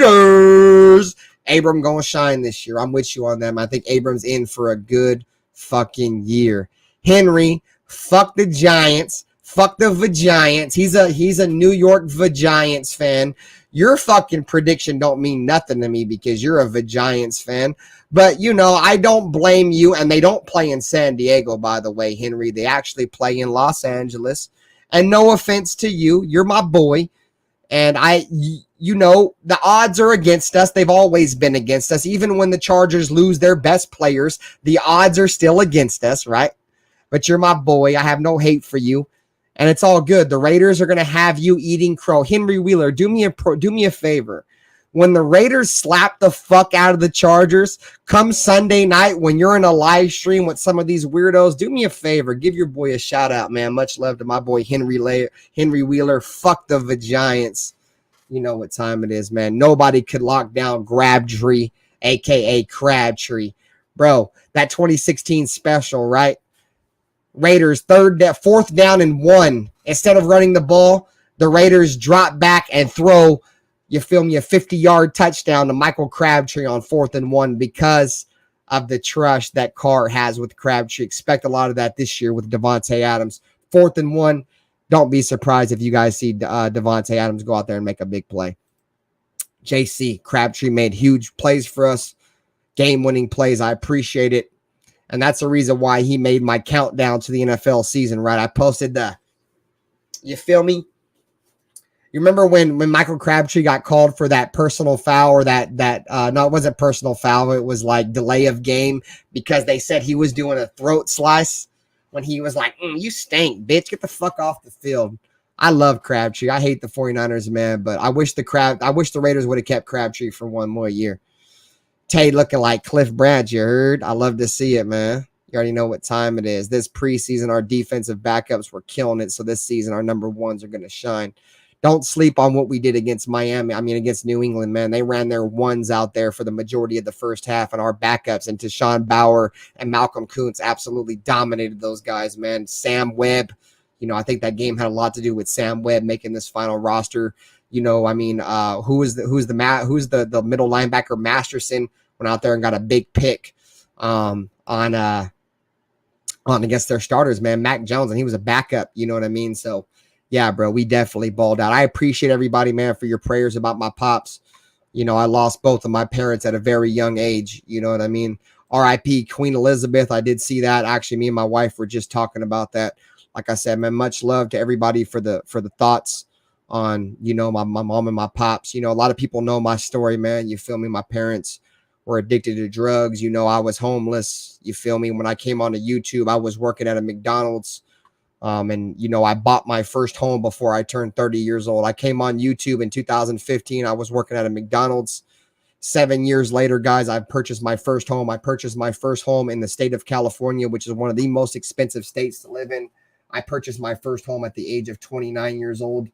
Abram gonna shine this year. I'm with you on that, man. I think Abram's in for a good fucking year. Henry, fuck the Giants. Fuck the Vagiants. He's a New York Vagiants fan. Your fucking prediction don't mean nothing to me because you're a Vagiants fan. But, I don't blame you. And they don't play in San Diego, by the way, Henry. They actually play in Los Angeles. And no offense to you. You're my boy. And the odds are against us. They've always been against us. Even when the Chargers lose their best players, the odds are still against us, right? But you're my boy. I have no hate for you. And it's all good. The Raiders are going to have you eating crow. Henry Wheeler, do me a favor. When the Raiders slap the fuck out of the Chargers, come Sunday night when you're in a live stream with some of these weirdos, do me a favor. Give your boy a shout out, man. Much love to my boy Henry Wheeler. Fuck the Vagiants. You know what time it is, man. Nobody could lock down Crabtree, a.k.a. Crabtree. Bro, that 2016 special, right? Raiders, fourth down and 1. Instead of running the ball, the Raiders drop back and throw, you feel me, a 50-yard touchdown to Michael Crabtree on 4th and 1 because of the trust that Carr has with Crabtree. Expect a lot of that this year with Devontae Adams. 4th and 1. Don't be surprised if you guys see Devontae Adams go out there and make a big play. JC, Crabtree made huge plays for us, game-winning plays. I appreciate it. And that's the reason why he made my countdown to the NFL season, right? I posted you feel me? You remember when Michael Crabtree got called for that personal foul or no, it wasn't personal foul. It was like delay of game because they said he was doing a throat slice when he was like, you stink, bitch. Get the fuck off the field. I love Crabtree. I hate the 49ers, man, but I wish the Raiders would have kept Crabtree for one more year. Tay looking like Cliff Branch, you heard? I love to see it, man. You already know what time it is. This preseason, our defensive backups were killing it. So this season, our number ones are going to shine. Don't sleep on what we did against against New England, man. They ran their ones out there for the majority of the first half, and our backups and Tashawn Bauer and Malcolm Kuntz absolutely dominated those guys, man. Sam Webb, I think that game had a lot to do with Sam Webb making this final roster. Who's the middle linebacker? Masterson went out there and got a big pick on against their starters, man. Mac Jones, and he was a backup, you know what I mean? So yeah, bro, we definitely balled out. I appreciate everybody, man, for your prayers about my pops. I lost both of my parents at a very young age, you know what I mean? RIP Queen Elizabeth. I did see that. Actually, me and my wife were just talking about that. Like I said, man, much love to everybody for the thoughts on, my mom and my pops. A lot of people know my story, man. You feel me? My parents were addicted to drugs. You know, I was homeless. You feel me? When I came onto YouTube, I was working at a McDonald's. And, you know, I bought my first home before I turned 30 years old. I came on YouTube in 2015. I was working at a McDonald's. 7 years later, guys, I purchased my first home. I purchased my first home in the state of California, which is one of the most expensive states to live in. I purchased my first home at the age of 29 years old.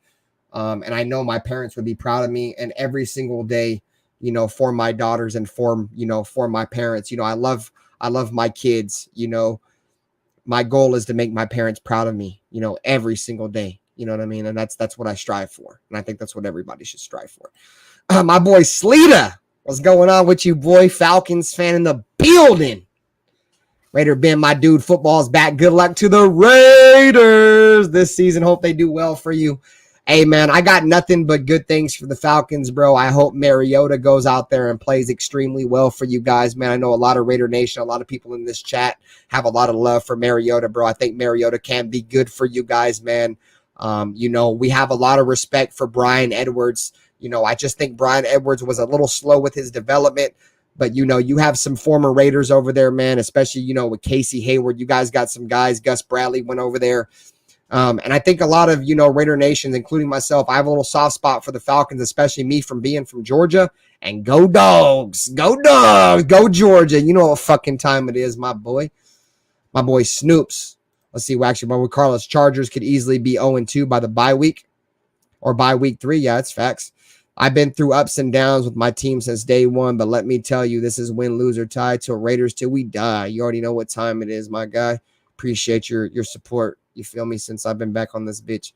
And I know my parents would be proud of me. And every single day, you know, for my daughters and for, you know, for my parents, you know, I love my kids. You know, my goal is to make my parents proud of me, you know, every single day. You know what I mean? And that's what I strive for. And I think that's what everybody should strive for. My boy Sleeta. What's going on with you, boy? Falcons fan in the building. RaiderBen, my dude, football's back. Good luck to the Raiders this season. Hope they do well for you. Hey, man, I got nothing but good things for the Falcons, bro. I hope Mariota goes out there and plays extremely well for you guys, man. I know a lot of Raider Nation, a lot of people in this chat have a lot of love for Mariota, bro. I think Mariota can be good for you guys, man. You know, we have a lot of respect for Bryan Edwards. You know, I just think Bryan Edwards was a little slow with his development. But, you know, you have some former Raiders over there, man, especially, you know, with Casey Hayward. You guys got some guys. Gus Bradley went over there. And I think a lot of, you know, Raider Nations, including myself, I have a little soft spot for the Falcons, especially me from being from Georgia. And go Dogs. Go Dogs. Go Georgia. You know what fucking time it is, my boy. My boy Snoops. Let's see. Well, actually, my boy Carlos, Chargers could easily be 0-2 by the bye week. Or by week 3. Yeah, it's facts. I've been through ups and downs with my team since day one, but let me tell you, this is win, lose, or tie till Raiders till we die. You already know what time it is, my guy. Appreciate your support. You feel me? Since I've been back on this bitch.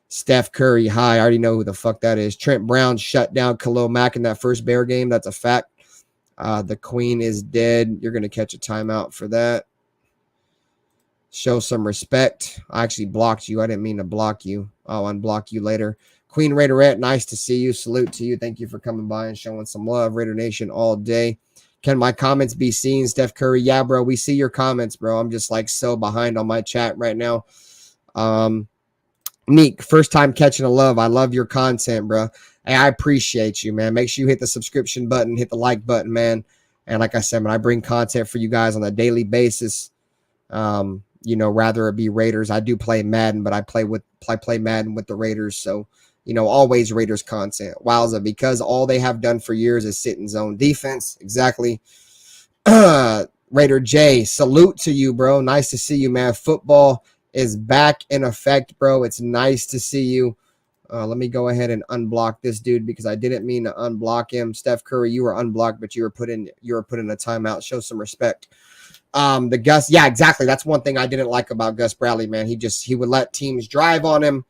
Steph Curry, hi. I already know who the fuck that is. Trent Brown shut down Khalil Mack in that first Bear game. That's a fact. The Queen is dead. You're going to catch a timeout for that. Show some respect. I actually blocked you. I didn't mean to block you. I'll unblock you later. Queen Raiderette, nice to see you. Salute to you. Thank you for coming by and showing some love. Raider Nation all day. Can my comments be seen, Steph Curry? Yeah, bro. We see your comments, bro. I'm just like so behind on my chat right now. Neek, first time catching a love. I love your content, bro. Hey, I appreciate you, man. Make sure you hit the subscription button, hit the like button, man. And like I said, man, I bring content for you guys on a daily basis. You know, rather it be Raiders. I do play Madden, but I play Madden with the Raiders. So, you know, always Raiders content. Wowza, because all they have done for years is sit in zone defense. Exactly. Raider J, salute to you, bro. Nice to see you, man. Football is back in effect, bro. It's nice to see you. Let me go ahead and unblock this dude because I didn't mean to unblock him. Steph Curry, you were unblocked, but you were put in a timeout. Show some respect. The Gus, yeah, exactly. That's one thing I didn't like about Gus Bradley, man. He would let teams drive on him.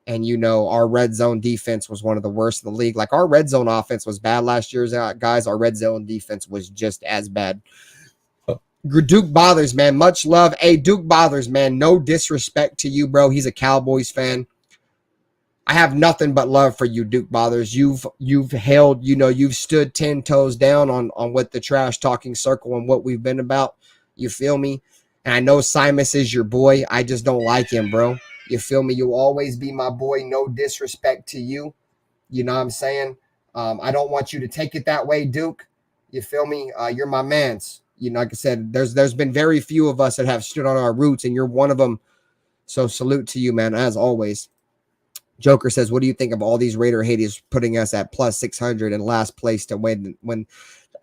And, you know, our red zone defense was one of the worst in the league. Like, our red zone offense was bad last year, guys. Our red zone defense was just as bad. Duke Bothers, man. Much love. Hey, Duke Bothers, man. No disrespect to you, bro. He's a Cowboys fan. I have nothing but love for you, Duke Bothers. You've held, you know, you've stood 10 toes down on what the trash talking circle and what we've been about. You feel me? And I know Simus is your boy. I just don't like him, bro. You feel me? You'll always be my boy. No disrespect to you. You know what I'm saying? I don't want you to take it that way, Duke. You feel me? You're my mans. You know, like I said, there's been very few of us that have stood on our roots, and you're one of them. So salute to you, man, as always. Joker says, what do you think of all these Raider haters putting us at plus 600 and last place to win? When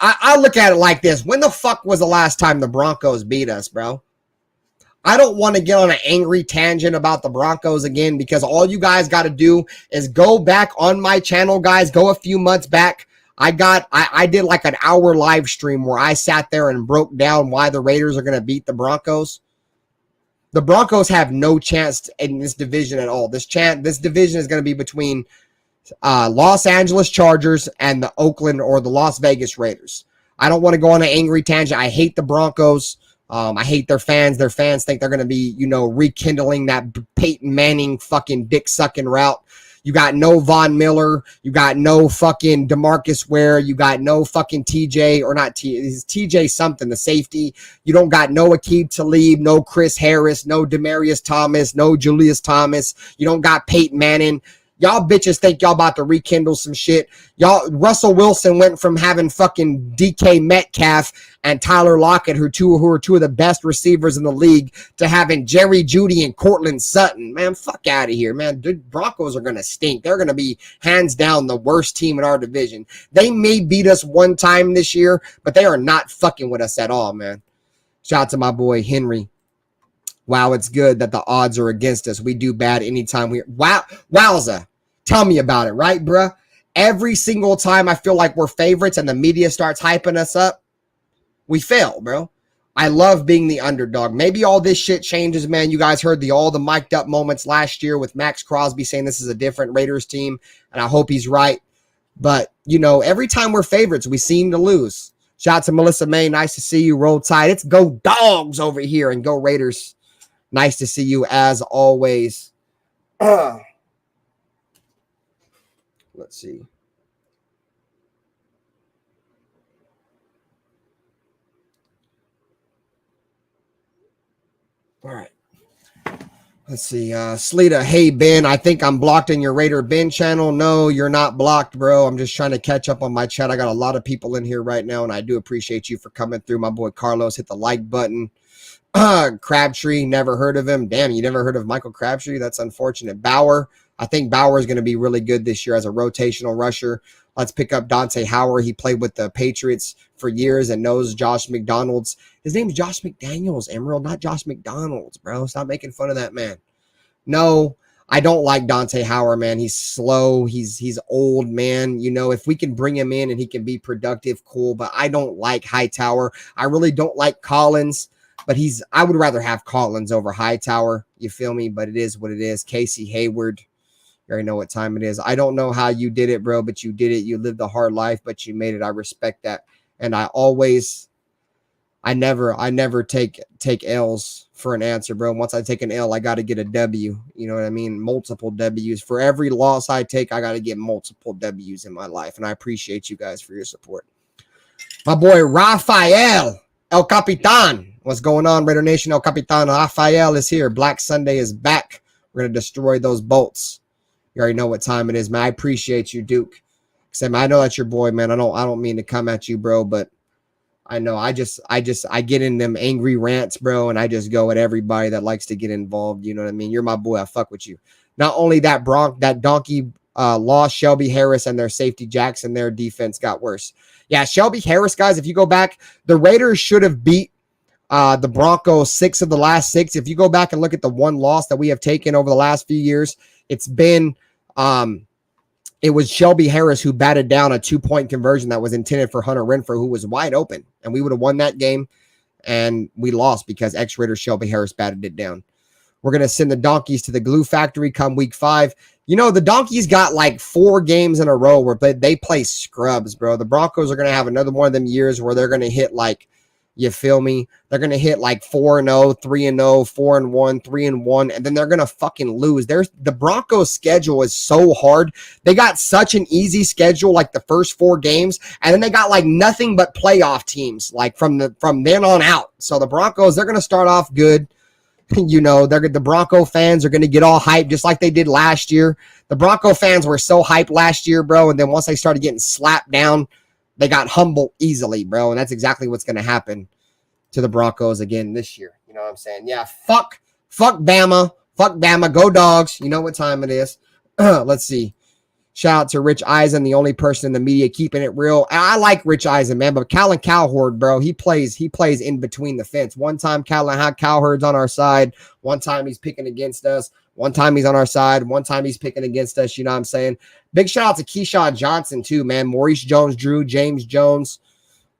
I look at it like this, when the fuck was the last time the Broncos beat us, bro? I don't want to get on an angry tangent about the Broncos again because all you guys got to do is go back on my channel, guys. Go a few months back. I did like an hour live stream where I sat there and broke down why the Raiders are going to beat the Broncos. The Broncos have no chance in this division at all. This division is going to be between Los Angeles Chargers and the Oakland or the Las Vegas Raiders. I don't want to go on an angry tangent. I hate the Broncos. I hate their fans. Their fans think they're going to be, you know, rekindling that Peyton Manning fucking dick-sucking route. You got no Von Miller. You got no fucking DeMarcus Ware. You got no fucking TJ, or not TJ something, the safety. You don't got no Aqib Talib, no Chris Harris, no Demaryius Thomas, no Julius Thomas. You don't got Peyton Manning. Y'all bitches think y'all about to rekindle some shit. Y'all, Russell Wilson went from having fucking DK Metcalf and Tyler Lockett, who are two of the best receivers in the league, to having Jerry Jeudy and Cortland Sutton. Man, fuck out of here, man. The Broncos are going to stink. They're going to be hands down the worst team in our division. They may beat us one time this year, but they are not fucking with us at all, man. Shout out to my boy Henry. Wow, it's good that the odds are against us. We do bad anytime we... Wowza. Tell me about it, right, bruh? Every single time I feel like we're favorites and the media starts hyping us up, we fail, bro. I love being the underdog. Maybe all this shit changes, man. You guys heard all the mic'd up moments last year with Max Crosby saying this is a different Raiders team, and I hope he's right. But, you know, every time we're favorites, we seem to lose. Shout out to Melissa May. Nice to see you. Roll Tide. It's go Dogs over here and go Raiders. Nice to see you as always. Let's see. All right. Let's see. Sleeta, hey, Ben, I think I'm blocked in your RaiderBen channel. No, you're not blocked, bro. I'm just trying to catch up on my chat. I got a lot of people in here right now, and I do appreciate you for coming through. My boy Carlos, hit the like button. Crabtree, never heard of him. Damn, you never heard of Michael Crabtree? That's unfortunate. Bauer, I think Bauer is going to be really good this year as a rotational rusher. Let's pick up Dante Howard. He played with the Patriots for years and knows Josh McDaniels. His name's Josh McDaniels, Emerald, not Josh McDonald's, bro. Stop making fun of that man. No, I don't like Dante Howard, man. He's slow. He's old, man. You know, if we can bring him in and he can be productive, cool. But I don't like Hightower. I really don't like Collins. But I would rather have Collins over Hightower. You feel me? But it is what it is. Casey Hayward. You already know what time it is. I don't know how you did it, bro, but you did it. You lived a hard life, but you made it. I respect that. And I never take L's for an answer, bro. Once I take an L, I got to get a W. You know what I mean? Multiple W's. For every loss I take, I got to get multiple W's in my life. And I appreciate you guys for your support. My boy Rafael El Capitan. What's going on, Raider Nation? El Capitan Rafael is here. Black Sunday is back. We're going to destroy those bolts. You already know what time it is, man. I appreciate you, Duke. Sam, I know that's your boy, man. I don't mean to come at you, bro, but I know I get in them angry rants, bro, and I just go at everybody that likes to get involved. You know what I mean? You're my boy. I fuck with you. Not only that, that donkey lost Shelby Harris and their safety Jackson, their defense got worse. Yeah, Shelby Harris, guys, if you go back, the Raiders should have beat the Broncos 6 of the last 6. If you go back and look at the one loss that we have taken over the last few years, it's been it was Shelby Harris who batted down a 2-point conversion that was intended for Hunter Renfrow, who was wide open, and we would have won that game, and we lost because ex-Raider Shelby Harris batted it down. We're going to send the Donkeys to the glue factory come week 5. You know, the Donkeys got like 4 games in a row where they play scrubs, bro. The Broncos are going to have another one of them years where they're going to hit like, you feel me? They're going to hit like 4-0, 3-0, 4-1, 3-1, and then they're going to fucking lose. The Broncos schedule is so hard. They got such an easy schedule like the first 4 games, and then they got like nothing but playoff teams like from then on out. So the Broncos, they're going to start off good. You know, the Bronco fans are going to get all hyped just like they did last year. The Bronco fans were so hyped last year, bro, and then once they started getting slapped down, they got humbled easily, bro, and that's exactly what's going to happen to the Broncos again this year. You know what I'm saying? Yeah, fuck Bama. Fuck Bama. Go Dogs. You know what time it is. Let's see. Shout out to Rich Eisen, the only person in the media keeping it real. I like Rich Eisen, man, but Callan Cowherd, bro, he plays in between the fence. One time Cowherd's on our side. One time he's picking against us. One time he's on our side. One time he's picking against us. You know what I'm saying? Big shout out to Keyshawn Johnson, too, man. Maurice Jones-Drew, James Jones.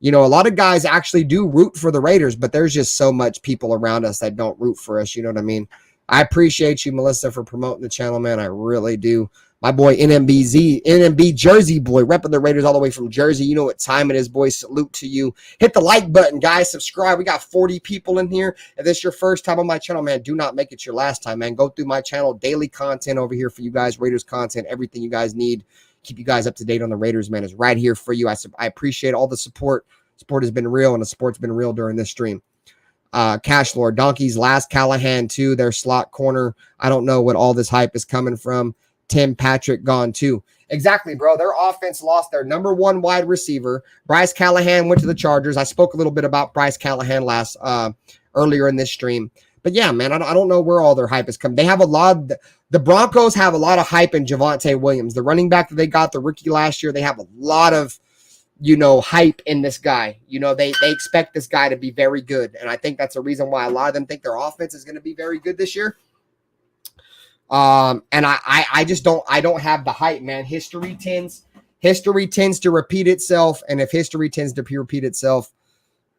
You know, a lot of guys actually do root for the Raiders, but there's just so much people around us that don't root for us. You know what I mean? I appreciate you, Melissa, for promoting the channel, man. I really do. My boy NMB Jersey boy, repping the Raiders all the way from Jersey. You know what time it is, boys. Salute to you. Hit the like button, guys. Subscribe. We got 40 people in here. If this is your first time on my channel, man, do not make it your last time, man. Go through my channel. Daily content over here for you guys. Raiders content, everything you guys need. Keep you guys up to date on the Raiders, man, is right here for you. I appreciate all the support. Support has been real, and the support's been real during this stream. Cash Lord, Donkeys, last Callahan, too. Their slot corner. I don't know what all this hype is coming from. Tim Patrick gone too. Exactly, bro. Their offense lost their number one wide receiver. Bryce Callahan went to the Chargers. I spoke a little bit about Bryce Callahan earlier in this stream. But yeah, man, I don't know where all their hype is coming. They have the Broncos have a lot of hype in Javonte Williams. The running back that they got, the rookie last year, they have a lot of, hype in this guy. They expect this guy to be very good. And I think that's a reason why a lot of them think their offense is going to be very good this year. And I just don't have the hype, man. History tends to repeat itself. And if history tends to repeat itself,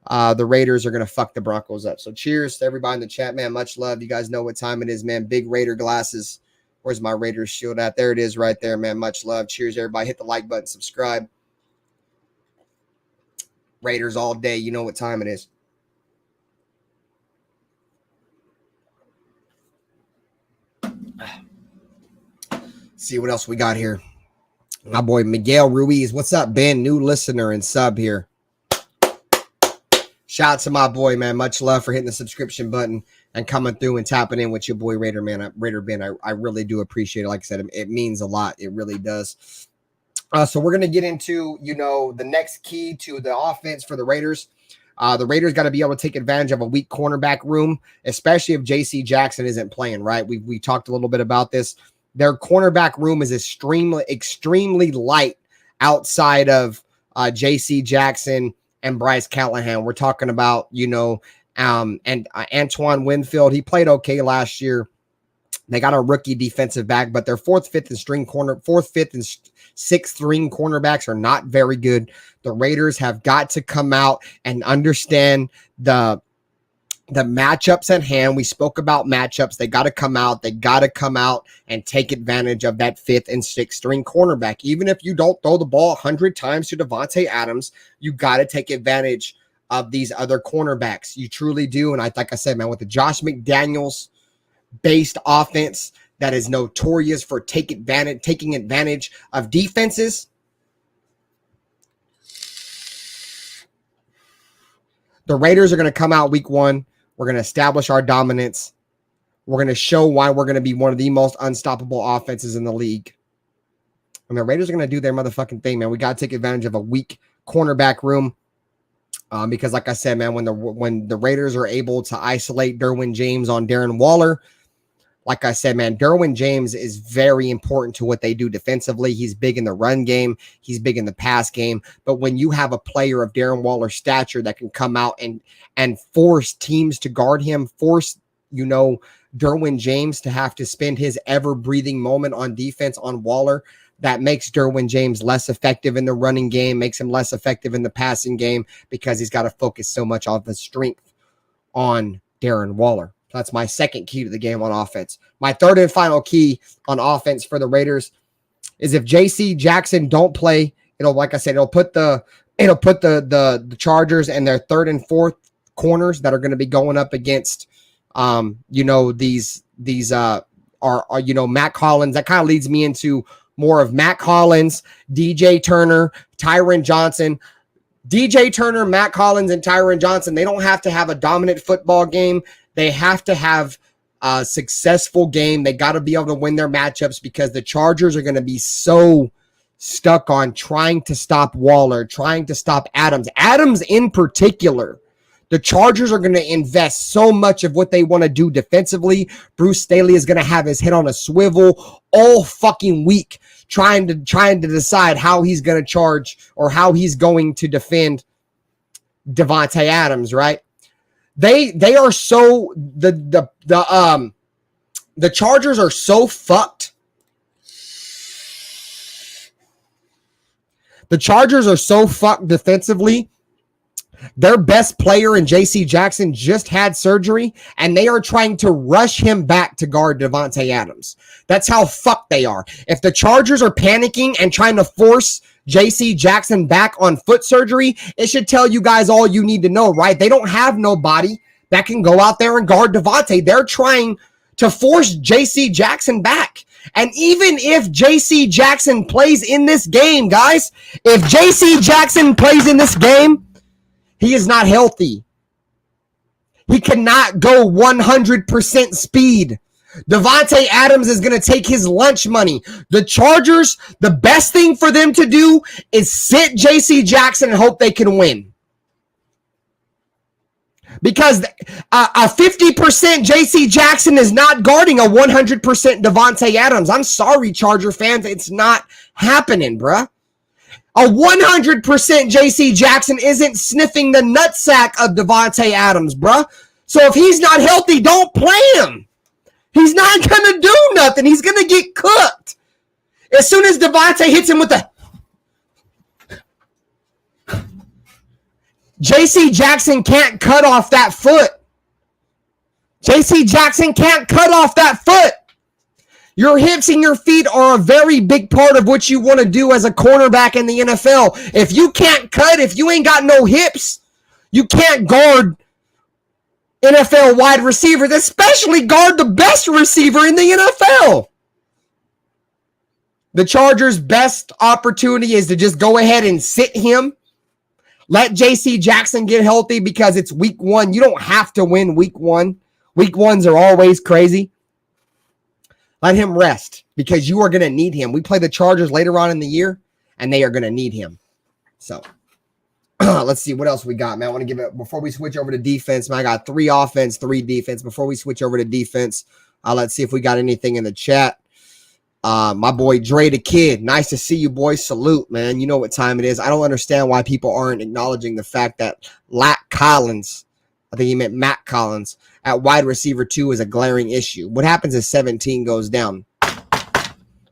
the Raiders are going to fuck the Broncos up. So cheers to everybody in the chat, man. Much love. You guys know what time it is, man. Big Raider glasses. Where's my Raiders shield at? There it is right there, man. Much love. Cheers, everybody. Hit the like button, subscribe. Raiders all day. You know what time it is. See what else we got here. My boy Miguel Ruiz. What's up, Ben? New listener and sub here. Shout out to my boy, man. Much love for hitting the subscription button and coming through and tapping in with your boy RaiderBen. I really do appreciate it. Like I said, it means a lot. It really does. So we're going to get into, the next key to the offense for the Raiders. The Raiders got to be able to take advantage of a weak cornerback room, especially if J.C. Jackson isn't playing, right? We talked a little bit about this. Their cornerback room is extremely light outside of J.C. Jackson and Bryce Callahan. We're talking about, and Antoine Winfield. He played okay last year. They got a rookie defensive back, but their fourth, fifth, and sixth string cornerbacks are not very good. The Raiders have got to come out and understand the matchups at hand. We spoke about matchups. They got to come out. They got to come out and take advantage of that fifth and sixth string cornerback. Even if you don't throw the ball 100 times to Davante Adams, you got to take advantage of these other cornerbacks. You truly do. And like I said, man, with the Josh McDaniels based offense that is notorious for taking advantage of defenses, the Raiders are going to come out week one. We're going to establish our dominance. We're going to show why we're going to be one of the most unstoppable offenses in the league. And the Raiders are going to do their motherfucking thing, man. We got to take advantage of a weak cornerback room. Because like I said, man, when the Raiders are able to isolate Derwin James on Darren Waller, like I said, man, Derwin James is very important to what they do defensively. He's big in the run game. He's big in the pass game. But when you have a player of Darren Waller's stature that can come out and force teams to guard him, force, Derwin James to have to spend his ever-breathing moment on defense on Waller, that makes Derwin James less effective in the running game, makes him less effective in the passing game because he's got to focus so much on the strength on Darren Waller. That's my second key to the game on offense. My third and final key on offense for the Raiders is if J.C. Jackson don't play, it'll put the Chargers and their third and fourth corners that are going to be going up against, these Matt Collins. That kind of leads me into more of Matt Collins, DJ Turner, Tyron Johnson. DJ Turner, Matt Collins, and Tyron Johnson, they don't have to have a dominant football game. They have to have a successful game. They got to be able to win their matchups because the Chargers are going to be so stuck on trying to stop Waller, trying to stop Adams. Adams in particular. The Chargers are going to invest so much of what they want to do defensively. Bruce Staley is going to have his head on a swivel all fucking week trying to decide how he's going to charge or how he's going to defend Davante Adams, right? They are so the Chargers are so fucked. The Chargers are so fucked defensively. Their best player in J.C. Jackson just had surgery, and they are trying to rush him back to guard Davante Adams. That's how fucked they are. If the Chargers are panicking and trying to force J.C. Jackson back on foot surgery, it should tell you guys all you need to know, right? They don't have nobody that can go out there and guard Davante. They're trying to force J.C. Jackson back. And even if J.C. Jackson plays in this game, guys, if J.C. Jackson plays in this game, he is not healthy. He cannot go 100% speed. Devontae Adams is going to take his lunch money. The Chargers, the best thing for them to do is sit J.C. Jackson and hope they can win. Because a 50% J.C. Jackson is not guarding a 100% Devontae Adams. I'm sorry, Charger fans. It's not happening, bruh. A 100% J.C. Jackson isn't sniffing the nutsack of Devontae Adams, bruh. So if he's not healthy, don't play him. He's not going to do nothing. He's going to get cooked. As soon as Devontae hits him with the... J.C. Jackson can't cut off that foot. J.C. Jackson can't cut off that foot. Your hips and your feet are a very big part of what you want to do as a cornerback in the NFL. If you can't cut, if you ain't got no hips, you can't guard NFL wide receivers, especially guard the best receiver in the NFL. The Chargers' best opportunity is to just go ahead and sit him. Let J.C. Jackson get healthy because it's week 1. You don't have to win week 1. Week 1s are always crazy. Let him rest because you are going to need him. We play the Chargers later on in the year, and they are going to need him. So, let's see what else we got, man. I want to give it before we switch over to defense. Man, I got 3 offense, 3 defense. Before we switch over to defense, let's see if we got anything in the chat. My boy Dre the Kid, nice to see you, boys. Salute, man. You know what time it is. I don't understand why people aren't acknowledging the fact that Lack Collins, I think he meant Matt Collins, at wide receiver 2 is a glaring issue. What happens if 17 goes down?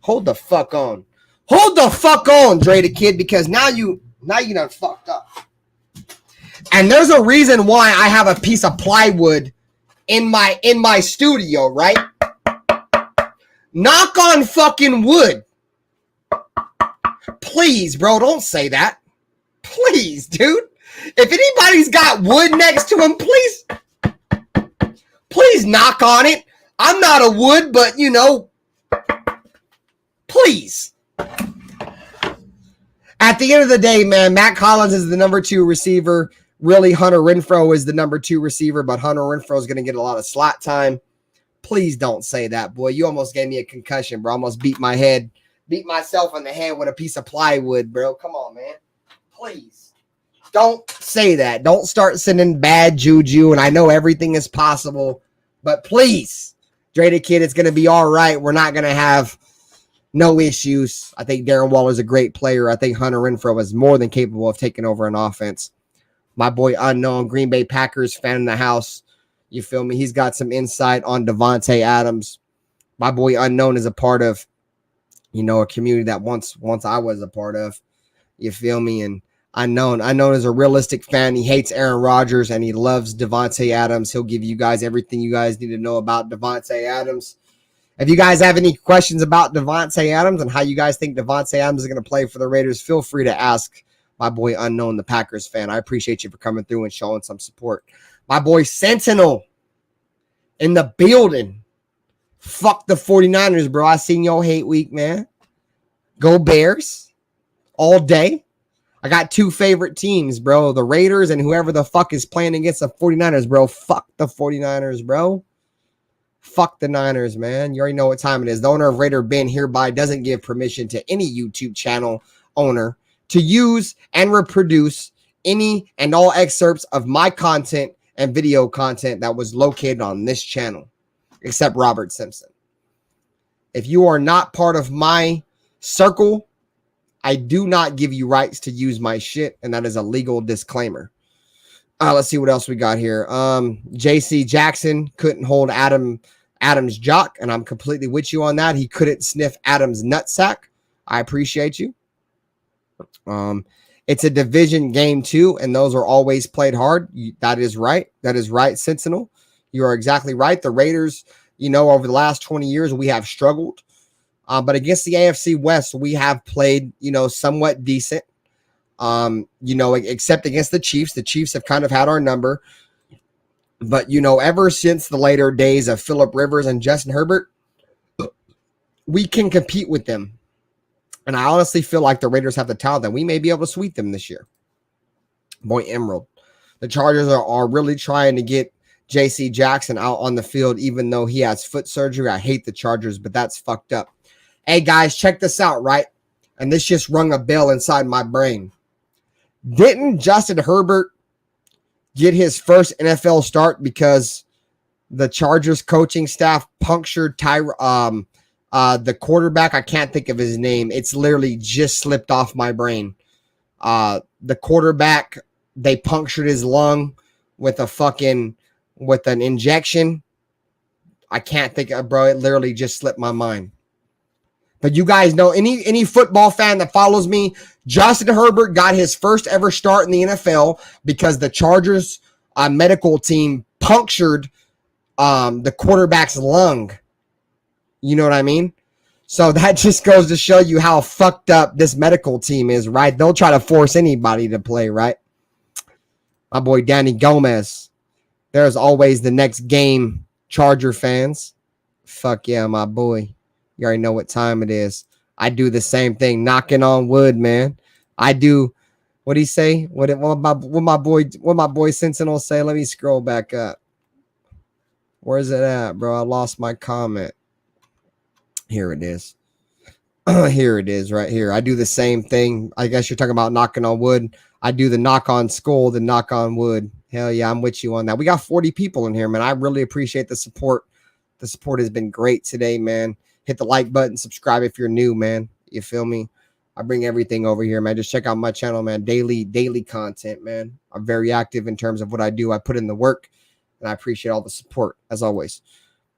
Hold the fuck on. Hold the fuck on, Dre the Kid, because now you done fucked up. And there's a reason why I have a piece of plywood in my studio, right? Knock on fucking wood. Please, bro, don't say that. Please, dude. If anybody's got wood next to him, please knock on it. I'm not a wood, but, you know, please. At the end of the day, man, Matt Collins is the number 2 receiver. Really, Hunter Renfrow is the number 2 receiver, but Hunter Renfrow is going to get a lot of slot time. Please don't say that, boy. You almost gave me a concussion, bro. Almost beat myself in the head with a piece of plywood, bro. Come on, man. Please. Don't say that. Don't start sending bad juju, and I know everything is possible, but please, Dre the Kid, it's going to be all right. We're not going to have no issues. I think Darren Waller's a great player. I think Hunter Renfrow is more than capable of taking over an offense. My boy Unknown, Green Bay Packers fan in the house. You feel me? He's got some insight on Devontae Adams. My boy Unknown is a part of, you know, a community that once I was a part of. You feel me? And Unknown is a realistic fan. He hates Aaron Rodgers and he loves Devontae Adams. He'll give you guys everything you guys need to know about Devontae Adams. If you guys have any questions about Devontae Adams and how you guys think Devontae Adams is going to play for the Raiders, feel free to ask my boy Unknown, the Packers fan. I appreciate you for coming through and showing some support. My boy Sentinel in the building. Fuck the 49ers, bro. I seen your hate week, man. Go Bears all day. I got 2 favorite teams, bro. The Raiders and whoever the fuck is playing against the 49ers, bro. Fuck the 49ers, bro. Fuck the Niners, man. You already know what time it is. The owner of RaiderBen hereby doesn't give permission to any YouTube channel owner to use and reproduce any and all excerpts of my content and video content that was located on this channel, except Robert Simpson. If you are not part of my circle, I do not give you rights to use my shit, and that is a legal disclaimer. Let's see what else we got here. J.C. Jackson couldn't hold Adams' jock, and I'm completely with you on that. He couldn't sniff Adams' nutsack. I appreciate you. It's a division game too, and those are always played hard. That is right. That is right, Sentinel. You are exactly right. The Raiders, you know, over the last 20 years, we have struggled. But against the AFC West, we have played, you know, somewhat decent. You know, except against the Chiefs. The Chiefs have kind of had our number. But, you know, ever since the later days of Phillip Rivers and Justin Herbert, we can compete with them. And I honestly feel like the Raiders have the talent that we may be able to sweep them this year. Boy, Emerald. The Chargers are really trying to get JC Jackson out on the field, even though he has foot surgery. I hate the Chargers, but that's fucked up. Hey, guys, check this out, right? And this just rung a bell inside my brain. Didn't Justin Herbert get his first NFL start because the Chargers coaching staff punctured the quarterback? I can't think of his name. It's literally just slipped off my brain. The quarterback, they punctured his lung with an injection. I can't think of, bro. It literally just slipped my mind. But you guys know, any football fan that follows me, Justin Herbert got his first ever start in the NFL because the Chargers medical team punctured the quarterback's lung. You know what I mean? So that just goes to show you how fucked up this medical team is, right? They'll try to force anybody to play, right? My boy Danny Gomez. There's always the next game, Charger fans. Fuck yeah, my boy. You already know what time it is. I do the same thing, knocking on wood, man. I do. What'd he say? What my boy Sentinel say? Let me scroll back up. Where's it at, bro? I lost my comment. Here it is. Here it is, right here. I do the same thing. I guess you're talking about knocking on wood. I do the knock on skull, the knock on wood. Hell yeah, I'm with you on that. We got 40 people in here, man. I really appreciate the support. The support has been great today, man. Hit the like button, subscribe if you're new, man. You feel me? I bring everything over here, man. Just check out my channel, man. Daily content, man. I'm very active in terms of what I do. I put in the work, and I appreciate all the support, as always.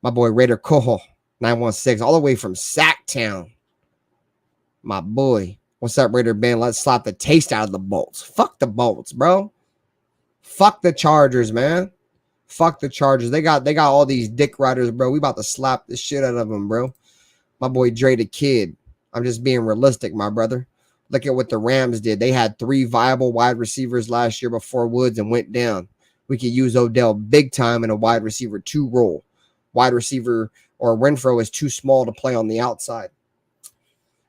My boy Raider Coho, 916, all the way from Sacktown. My boy. What's up, RaiderBen? Let's slap the taste out of the Bolts. Fuck the Bolts, bro. Fuck the Chargers, man. Fuck the Chargers. They got all these dick riders, bro. We about to slap the shit out of them, bro. My boy Dre the Kid. I'm just being realistic, my brother. Look at what the Rams did. They had 3 viable wide receivers last year before Woods and went down. We could use Odell big time in a wide receiver 2 role. Wide receiver or Renfro is too small to play on the outside.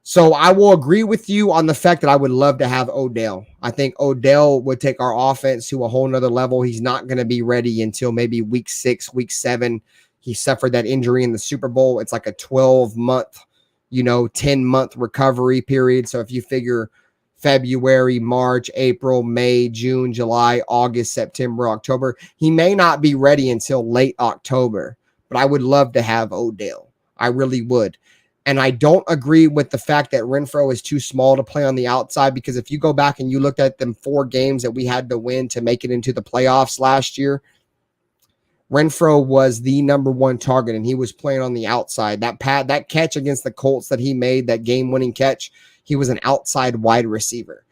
So I will agree with you on the fact that I would love to have Odell. I think Odell would take our offense to a whole nother level. He's not going to be ready until maybe week 6, week 7. He suffered that injury in the Super Bowl. It's like a 12-month, 10-month recovery period. So if you figure February, March, April, May, June, July, August, September, October, he may not be ready until late October. But I would love to have Odell. I really would. And I don't agree with the fact that Renfro is too small to play on the outside, because if you go back and you looked at them 4 games that we had to win to make it into the playoffs last year, Renfro was the number 1 target, and he was playing on the outside. That catch against the Colts that he made, that game-winning catch, he was an outside wide receiver.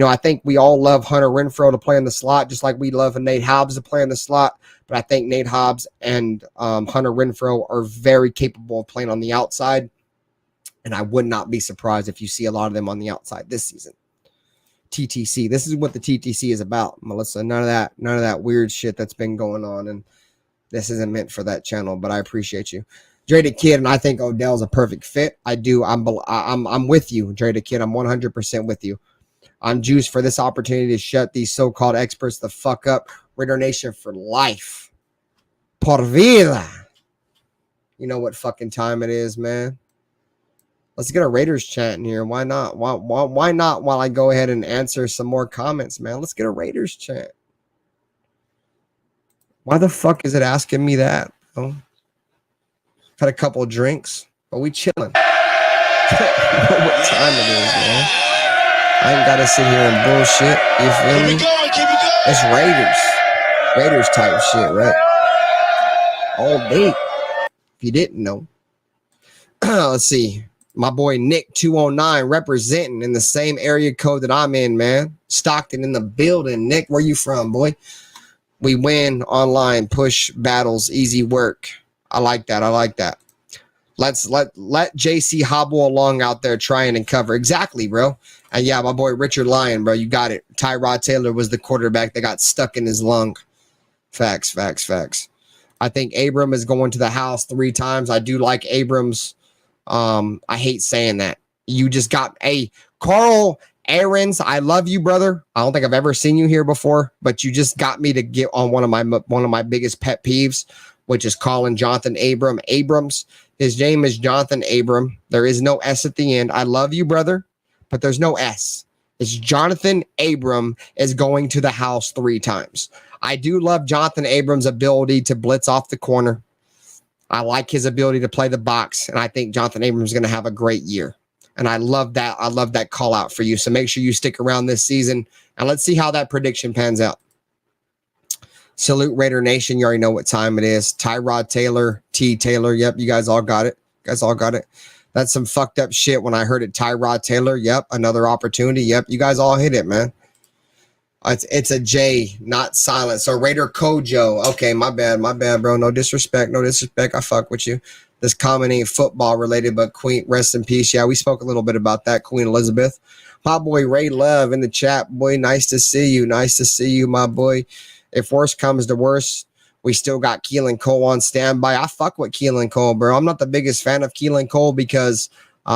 I think we all love Hunter Renfro to play in the slot, just like we love Nate Hobbs to play in the slot. But I think Nate Hobbs and Hunter Renfro are very capable of playing on the outside. And I would not be surprised if you see a lot of them on the outside this season. TTC. This is what the TTC is about, Melissa. None of that weird shit that's been going on. And this isn't meant for that channel, but I appreciate you. Dre the Kid, and I think Odell's a perfect fit. I do. I'm with you, Dre the Kid. I'm 100% with you. I'm juiced for this opportunity to shut these so-called experts the fuck up. Raider Nation for life. Por vida. You know what fucking time it is, man. Let's get a Raiders chant in here. Why not? Why not while I go ahead and answer some more comments, man? Let's get a Raiders chant. Why the fuck is it asking me that? Oh, had a couple drinks, but we chilling. What time it is, man? I ain't got to sit here and bullshit. You feel me? Keep it going. It's Raiders type shit, right? All day. If you didn't know. Let's see. My boy Nick 209 representing in the same area code that I'm in, man. Stockton in the building. Nick, where you from, boy? We win online, push battles, easy work. I like that. Let's let JC hobble along out there trying and cover. Exactly, bro. And yeah, my boy Richard Lyon, bro. You got it. Tyrod Taylor was the quarterback that got stuck in his lung. Facts. I think Abram is going to the house 3 times. I do like Abrams. I hate saying that. You just got Carl Aaron's, I love you, brother. I don't think I've ever seen you here before, but you just got me to get on one of my biggest pet peeves, which is calling Jonathan Abrams. His name is Jonathan Abram. There is no S at the end. I love you, brother, but there's no S. It's Jonathan Abram is going to the house 3 times. I do love Jonathan Abrams' ability to blitz off the corner. I like his ability to play the box, and I think Jonathan Abrams is going to have a great year. And I love that. I love that call out for you. So make sure you stick around this season, and let's see how that prediction pans out. Salute Raider Nation. You already know what time it is. Tyrod Taylor, T. Taylor. Yep, you guys all got it. That's some fucked up shit when I heard it. Tyrod Taylor. Yep, another opportunity. Yep, you guys all hit it, man. It's a J, not silent. So Raider Kojo. Okay, my bad, bro. No disrespect. I fuck with you. This comment ain't football related, but Queen, rest in peace. Yeah, we spoke a little bit about that, Queen Elizabeth. My boy Ray Love in the chat. Boy, nice to see you, my boy. If worse comes to worse, we still got Keelan Cole on standby. I fuck with Keelan Cole, bro. I'm not the biggest fan of Keelan Cole because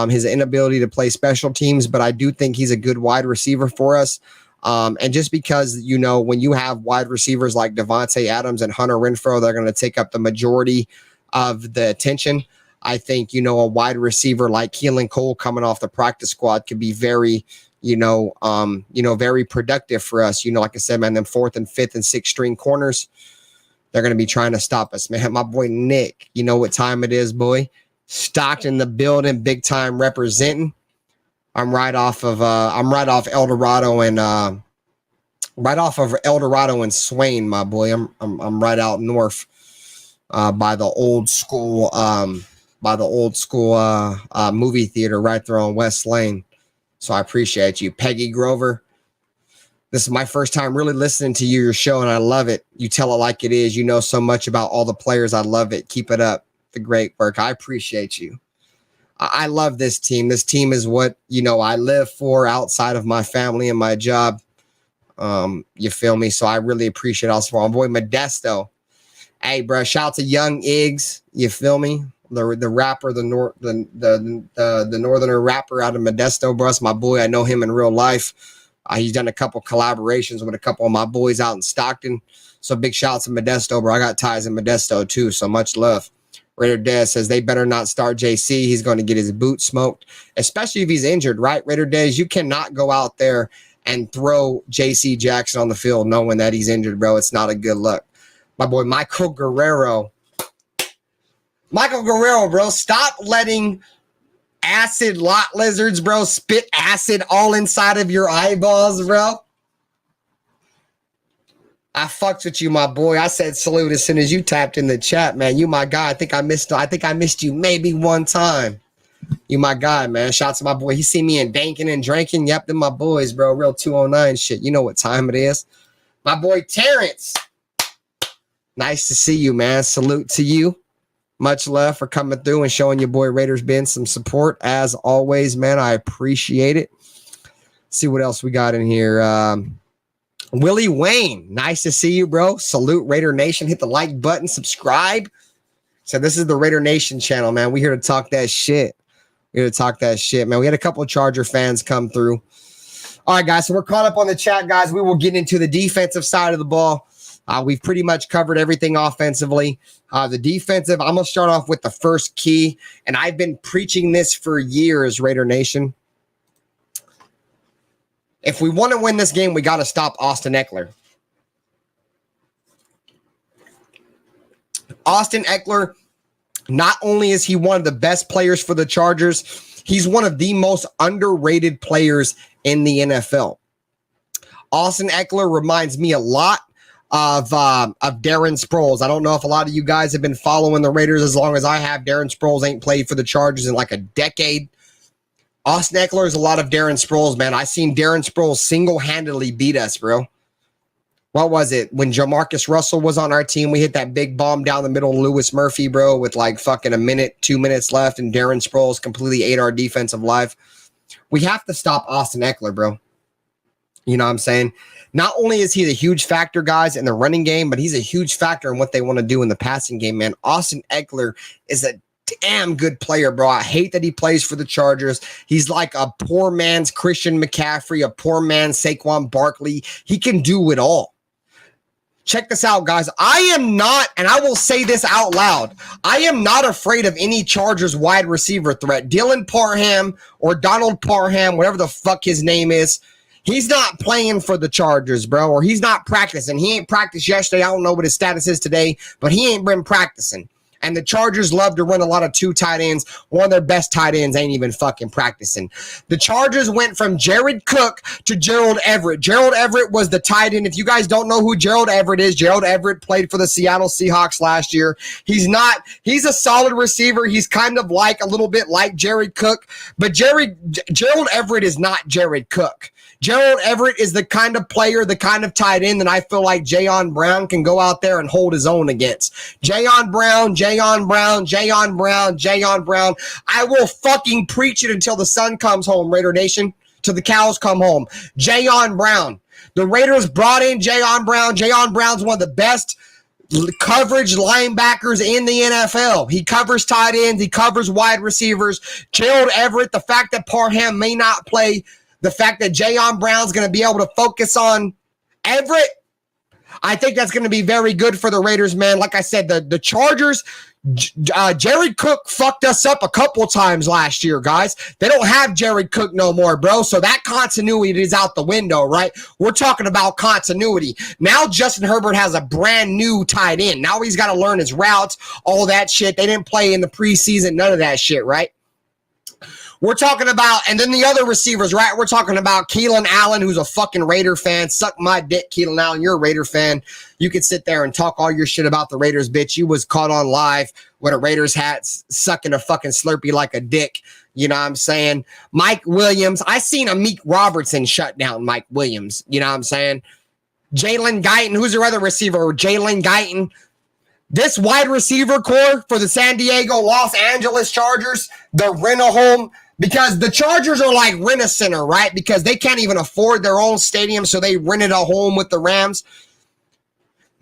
his inability to play special teams, but I do think he's a good wide receiver for us. And just because, you know, when you have wide receivers like Devontae Adams and Hunter Renfrow, they're going to take up the majority of the attention. I think, you know, a wide receiver like Keelan Cole coming off the practice squad could be very, very productive for us. You know, like I said, man, them 4th and 5th and 6th string corners, they're going to be trying to stop us, man. My boy Nick, you know what time it is, boy. Stockton the building, big time representing. I'm right off of El Dorado and Swain, my boy. I'm right out north by the old school movie theater right there on West Lane. So I appreciate you. Peggy Grover. This is my first time really listening to your show, and I love it. You tell it like it is. You know so much about all the players. I love it. Keep it up. The great work. I appreciate you. I love this team. This team is what, you know, I live for outside of my family and my job. You feel me? So I really appreciate also my boy Modesto. Hey, bro, shout out to Young Iggs. You feel me? The rapper, the northerner rapper out of Modesto, bro. That's my boy. I know him in real life. He's done a couple collaborations with a couple of my boys out in Stockton. So big shout out to Modesto, bro. I got ties in Modesto too. So much love. Raider Des says they better not start JC. He's going to get his boot smoked, especially if he's injured, right? Raider Des, you cannot go out there and throw JC Jackson on the field knowing that he's injured, bro. It's not a good look. My boy Michael Guerrero, bro, stop letting acid lot lizards, bro, spit acid all inside of your eyeballs, bro. I fucked with you, my boy. I said salute as soon as you tapped in the chat, man. You my guy. I think I missed you maybe one time. You my guy, man. Shout out to my boy. He see me in Dankin and drinking. Yep, them my boys, bro. Real 209 shit. You know what time it is. My boy Terrence. Nice to see you, man. Salute to you. Much love for coming through and showing your boy RaiderBen some support. As always, man, I appreciate it. See what else we got in here. Willie Wayne, nice to see you, bro. Salute Raider Nation. Hit the like button, subscribe. So this is the Raider Nation channel, man. We here to talk that shit. Man. We had a couple of Charger fans come through. All right, guys. So we're caught up on the chat, guys. We will get into the defensive side of the ball. We've pretty much covered everything offensively. The defensive, I'm going to start off with the first key. And I've been preaching this for years, Raider Nation. If we want to win this game, we got to stop Austin Eckler. Austin Eckler, not only is he one of the best players for the Chargers, he's one of the most underrated players in the NFL. Austin Eckler reminds me a lot of Darren Sproles. I don't know if a lot of you guys have been following the Raiders as long as I have. Darren Sproles ain't played for the Chargers in like a decade. Austin Eckler is a lot of Darren Sproles, man. I seen Darren Sproles single-handedly beat us, bro. What was it? When Jamarcus Russell was on our team, we hit that big bomb down the middle of Lewis Murphy, bro, with like fucking 2 minutes left, and Darren Sproles completely ate our defensive life. We have to stop Austin Eckler, bro. You know what I'm saying? Not only is he a huge factor, guys, in the running game, but he's a huge factor in what they want to do in the passing game, man. Austin Eckler is a damn good player, bro. I hate that he plays for the Chargers. He's like a poor man's Christian McCaffrey, a poor man's Saquon Barkley. He can do it all. Check this out, guys. I am not, and I will say this out loud, I am not afraid of any Chargers wide receiver threat. Dylan Parham or Donald Parham, whatever the fuck his name is, he's not playing for the Chargers, bro, or he's not practicing. He ain't practiced yesterday. I don't know what his status is today, but he ain't been practicing. And the Chargers love to run a lot of two tight ends. One of their best tight ends ain't even fucking practicing. The Chargers went from Jared Cook to Gerald Everett. Gerald Everett was the tight end. If you guys don't know who Gerald Everett is, Gerald Everett played for the Seattle Seahawks last year. He's a solid receiver. He's kind of like a little bit like Jared Cook, but Gerald Everett is not Jared Cook. Gerald Everett is the kind of player, the kind of tight end that I feel like Jayon Brown can go out there and hold his own against. Jayon Brown. I will fucking preach it until the sun comes home, Raider Nation, till the cows come home. Jayon Brown. The Raiders brought in Jayon Brown. Jayon Brown's one of the best coverage linebackers in the NFL. He covers tight ends. He covers wide receivers. Gerald Everett, the fact that Parham may not play, the fact that Jayon Brown's going to be able to focus on Everett, I think that's going to be very good for the Raiders, man. Like I said, the Chargers, Jared Cook fucked us up a couple times last year, guys. They don't have Jared Cook no more, bro. So that continuity is out the window, right? We're talking about continuity. Now Justin Herbert has a brand new tight end. Now he's got to learn his routes, all that shit. They didn't play in the preseason, none of that shit, right? We're talking about, and then the other receivers, right? We're talking about Keelan Allen, who's a fucking Raider fan. Suck my dick, Keelan Allen. You're a Raider fan. You could sit there and talk all your shit about the Raiders, bitch. You was caught on live with a Raiders hat sucking a fucking Slurpee like a dick. You know what I'm saying? Mike Williams. I seen Amik Robertson shut down Mike Williams. You know what I'm saying? Jalen Guyton. Who's your other receiver? Jalen Guyton. This wide receiver core for the San Diego, Los Angeles Chargers, the rent-a-home, because the Chargers are like Rent-A-Center, right? Because they can't even afford their own stadium, so they rented a home with the Rams.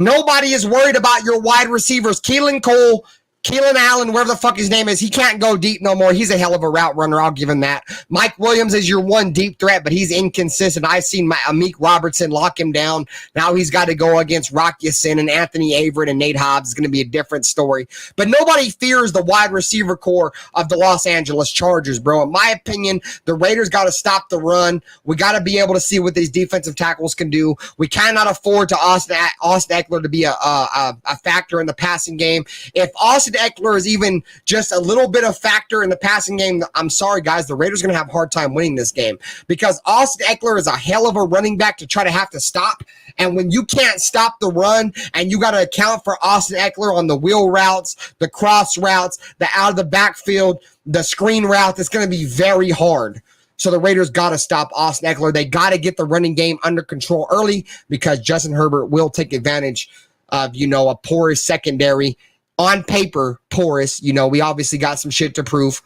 Nobody is worried about your wide receivers. Keelan Cole, Keelan Allen, whatever the fuck his name is, he can't go deep no more. He's a hell of a route runner. I'll give him that. Mike Williams is your one deep threat, but he's inconsistent. I've seen Amik Robertson lock him down. Now he's got to go against Rock Ya-Sin and Anthony Averett and Nate Hobbs. It's going to be a different story. But nobody fears the wide receiver core of the Los Angeles Chargers, bro. In my opinion, the Raiders got to stop the run. We got to be able to see what these defensive tackles can do. We cannot afford to Austin Eckler to be a factor in the passing game. If Austin Eckler is even just a little bit of factor in the passing game, I'm sorry, guys, the Raiders are going to have a hard time winning this game because Austin Eckler is a hell of a running back to try to have to stop. And when you can't stop the run and you got to account for Austin Eckler on the wheel routes, the cross routes, the out of the backfield, the screen route, it's going to be very hard. So the Raiders got to stop Austin Eckler. They got to get the running game under control early because Justin Herbert will take advantage of, a porous secondary. On paper, porous. We obviously got some shit to prove.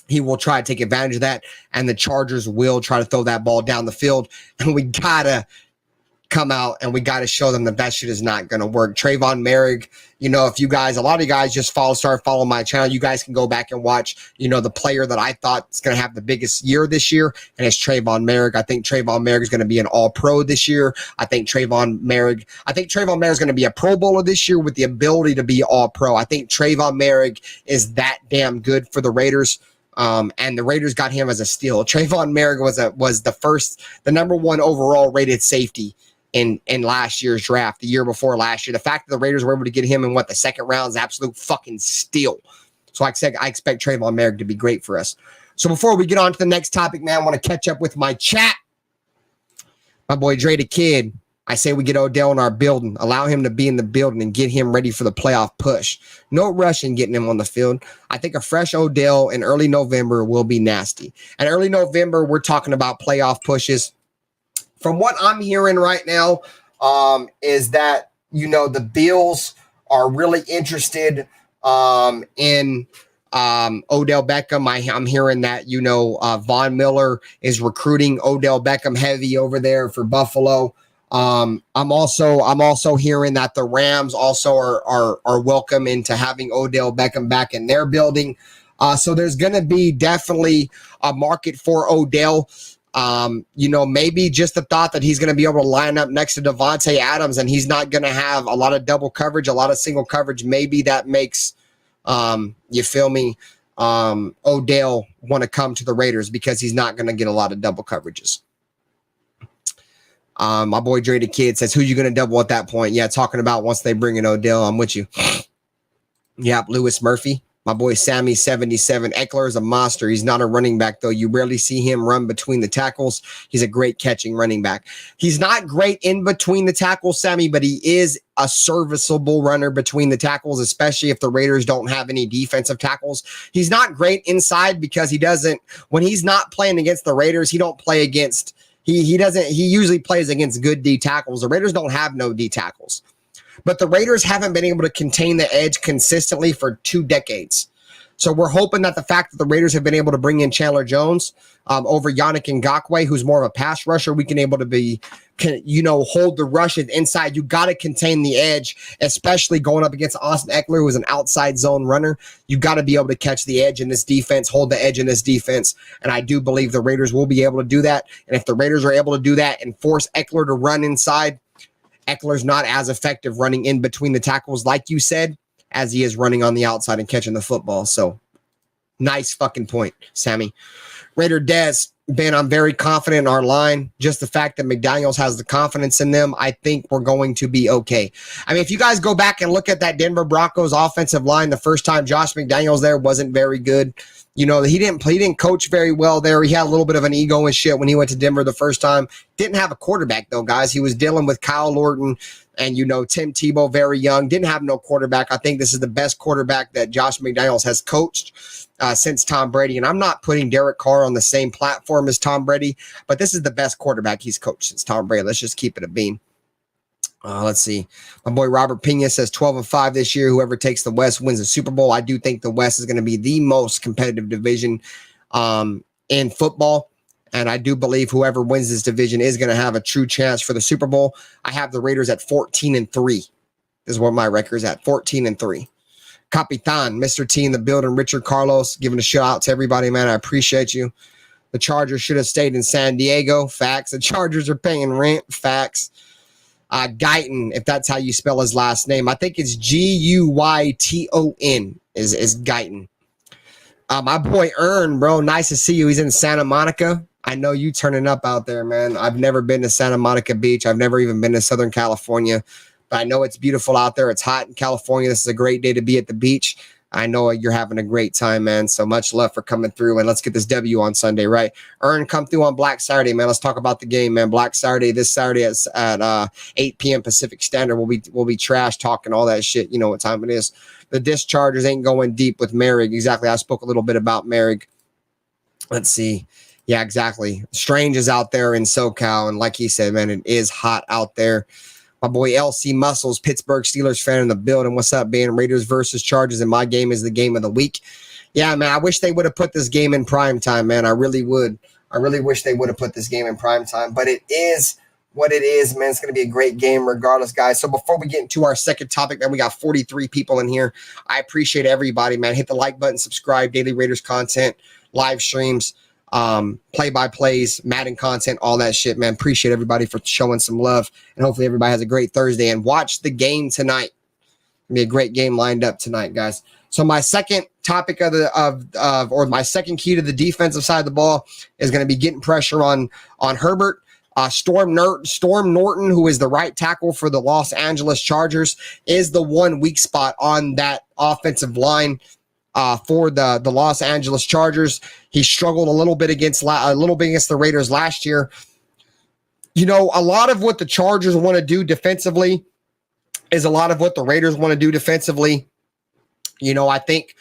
He will try to take advantage of that, and the Chargers will try to throw that ball down the field, and we got to come out and we got to show them that shit is not going to work. Trayvon Merrick, if you guys, a lot of you guys just start following my channel, you guys can go back and watch, the player that I thought is going to have the biggest year this year, and it's Trayvon Merrick. I think Trayvon Merrick is going to be an all-pro this year. I think Trayvon Merrick is going to be a Pro Bowler this year with the ability to be all-pro. I think Trayvon Merrick is that damn good for the Raiders. And the Raiders got him as a steal. Trayvon Merrick was the number one overall rated safety in last year's draft, the year before last year. The fact that the Raiders were able to get him in the second round is absolute fucking steal. So I expect Trayvon Merrick to be great for us. So before we get on to the next topic, man, I want to catch up with my chat. My boy Dre the Kid. I say we get Odell in our building, allow him to be in the building and get him ready for the playoff push. No rush in getting him on the field. I think a fresh Odell in early November will be nasty. And early November, we're talking about playoff pushes. From what I'm hearing right now, is that, the Bills are really interested in Odell Beckham. I'm hearing that, Von Miller is recruiting Odell Beckham heavy over there for Buffalo. I'm also hearing that the Rams also are welcome into having Odell Beckham back in their building. So there's going to be definitely a market for Odell. Maybe just the thought that he's going to be able to line up next to Devontae Adams and he's not going to have a lot of double coverage, a lot of single coverage. Maybe that makes, you feel me, Odell want to come to the Raiders because he's not going to get a lot of double coverages. My boy Dre the Kid says, who you going to double at that point? Yeah, talking about once they bring in Odell, I'm with you. Yep, Lewis Murphy. My boy Sammy 77. Eckler is a monster. He's not a running back, though. You rarely see him run between the tackles. He's a great catching running back. He's not great in between the tackles, Sammy, but he is a serviceable runner between the tackles, especially if the Raiders don't have any defensive tackles. He's not great inside because when he's not playing against the Raiders, he don't play against, he usually plays against good D tackles. The Raiders don't have no D tackles. But the Raiders haven't been able to contain the edge consistently for 2 decades. So we're hoping that the fact that the Raiders have been able to bring in Chandler Jones over Yannick Ngakoue, who's more of a pass rusher, we can able to hold the rushes inside. You got to contain the edge, especially going up against Austin Eckler, who is an outside zone runner. You got to be able to catch the edge in this defense, hold the edge in this defense. And I do believe the Raiders will be able to do that. And if the Raiders are able to do that and force Eckler to run inside, Eckler's not as effective running in between the tackles, like you said, as he is running on the outside and catching the football. So, nice fucking point, Sammy. Raider Dez, Ben, I'm very confident in our line. Just the fact that McDaniels has the confidence in them, I think we're going to be okay. I mean, if you guys go back and look at that Denver Broncos offensive line, the first time Josh McDaniels there wasn't very good. He didn't coach very well there. He had a little bit of an ego and shit when he went to Denver the first time. Didn't have a quarterback, though, guys. He was dealing with Kyle Lorton and, Tim Tebow, very young. Didn't have no quarterback. I think this is the best quarterback that Josh McDaniels has coached since Tom Brady. And I'm not putting Derek Carr on the same platform as Tom Brady, but this is the best quarterback he's coached since Tom Brady. Let's just keep it a beam. Let's see. My boy Robert Pena says 12-5 this year. Whoever takes the West wins the Super Bowl. I do think the West is going to be the most competitive division in football. And I do believe whoever wins this division is going to have a true chance for the Super Bowl. I have the Raiders at 14-3. This is where my record is at, 14-3. Capitan, Mr. T in the building, Richard Carlos, giving a shout out to everybody, man. I appreciate you. The Chargers should have stayed in San Diego. Facts. The Chargers are paying rent. Facts. Guyton, if that's how you spell his last name. I think it's Guyton is Guyton. My boy Ern, bro, nice to see you. He's in Santa Monica. I know you turning up out there, man. I've never been to Santa Monica Beach. I've never even been to Southern California. But I know it's beautiful out there. It's hot in California. This is a great day to be at the beach. I know you're having a great time, man. So much love for coming through. And let's get this W on Sunday, right? Ern, come through on Black Saturday, man. Let's talk about the game, man. Black Saturday, this Saturday at 8 p.m. Pacific Standard. We'll be trash talking all that shit. You know what time it is. The Dischargers ain't going deep with Merrick. Exactly. I spoke a little bit about Merrick. Let's see. Yeah, exactly. Strange is out there in SoCal. And like he said, man, it is hot out there. My boy LC Muscles, Pittsburgh Steelers fan in the building. What's up, man? Raiders versus Chargers, and my game is the game of the week. Yeah, man, I wish they would have put this game in prime time, man. I really would. I really wish they would have put this game in prime time, but it is what it is, man. It's going to be a great game regardless, guys. So before we get into our second topic, man, we got 43 people in here. I appreciate everybody, man. Hit the like button, subscribe, daily Raiders content, live streams, play-by-plays, Madden content, all that shit, man. Appreciate everybody for showing some love, and hopefully everybody has a great Thursday. And watch the game tonight. It'll be a great game lined up tonight, guys. So my second topic or my second key to the defensive side of the ball is going to be getting pressure on Herbert. Storm Norton, who is the right tackle for the Los Angeles Chargers, is the one weak spot on that offensive line. For the Los Angeles Chargers. He struggled a little bit against the Raiders last year. A lot of what the Chargers want to do defensively is a lot of what the Raiders want to do defensively. I think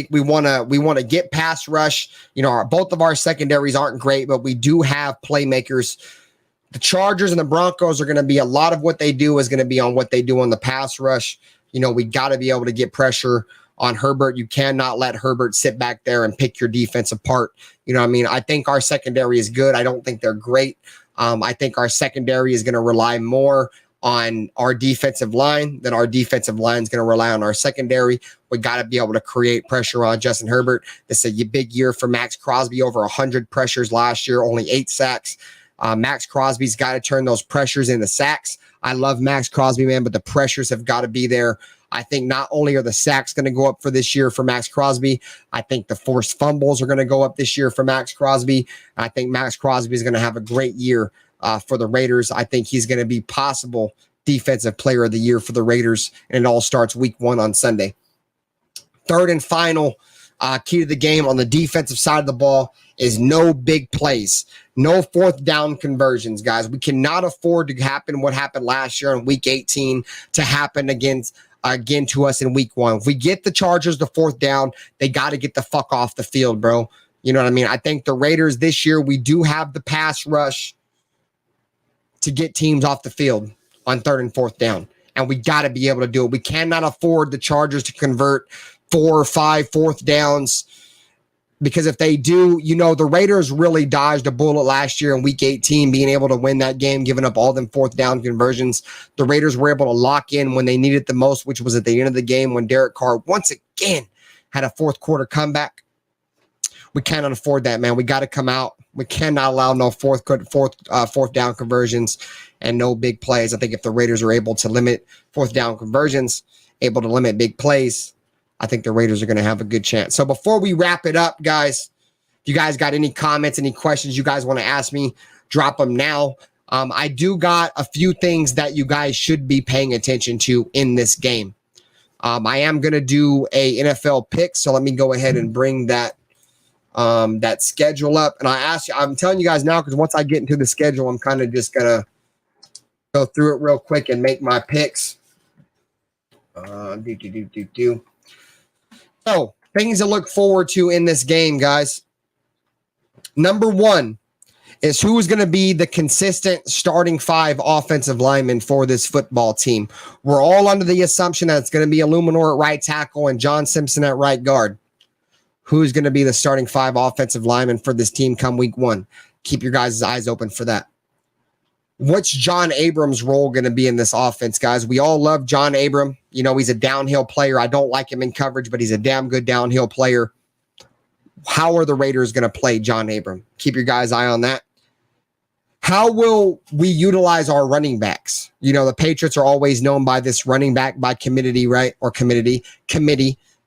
we want to get pass rush. Both of our secondaries aren't great, but we do have playmakers. The Chargers and the Broncos are going to be a lot of what they do is going to be on what they do on the pass rush. We got to be able to get pressure on Herbert. You cannot let Herbert sit back there and pick your defense apart. I think our secondary is good. I don't think they're great. I think our secondary is going to rely more on our defensive line than our defensive line is going to rely on our secondary. We got to be able to create pressure on Justin Herbert. This is a big year for Max Crosby, over 100 pressures last year, only 8 sacks. Max Crosby's got to turn those pressures into sacks. I love Max Crosby, man, but the pressures have got to be there. I think not only are the sacks going to go up for this year for Max Crosby, I think the forced fumbles are going to go up this year for Max Crosby. I think Max Crosby is going to have a great year for the Raiders. I think he's going to be possible defensive player of the year for the Raiders, and it all starts week 1 on Sunday. Third and final key to the game on the defensive side of the ball is no big plays, no fourth down conversions, guys. We cannot afford to happen what happened last year in week 18 to happen again to us in week 1. If we get the Chargers the fourth down, they got to get the fuck off the field, bro. You know what I mean? I think the Raiders this year, we do have the pass rush to get teams off the field on third and fourth down. And we got to be able to do it. We cannot afford the Chargers to convert 4 or 5 fourth downs, because if they do, you know, the Raiders really dodged a bullet last year in week 18, being able to win that game, giving up all them fourth down conversions. The Raiders were able to lock in when they needed it the most, which was at the end of the game when Derek Carr once again had a fourth quarter comeback. We cannot afford that, man. We got to come out. We cannot allow no fourth down conversions and no big plays. I think if the Raiders are able to limit fourth down conversions, able to limit big plays, I think the Raiders are going to have a good chance. So before we wrap it up, guys, if you guys got any comments, any questions you guys want to ask me, drop them now. I do got a few things that you guys should be paying attention to in this game. I am going to do a NFL pick, so let me go ahead and bring that schedule up. And I'm telling you guys now, because once I get into the schedule, I'm kind of just going to go through it real quick and make my picks. So, things to look forward to in this game, guys. Number 1 is who is going to be the consistent starting 5 offensive linemen for this football team. We're all under the assumption that it's going to be Illuminor at right tackle and John Simpson at right guard. Who's going to be the starting 5 offensive linemen for this team come week 1? Keep your guys' eyes open for that. What's John Abrams' role going to be in this offense, guys? We all love John Abram. You know, he's a downhill player. I don't like him in coverage, but he's a damn good downhill player. How are the Raiders going to play John Abram? Keep your guys' eye on that. How will we utilize our running backs? You know, the Patriots are always known by this running back by committee, right? Or committee.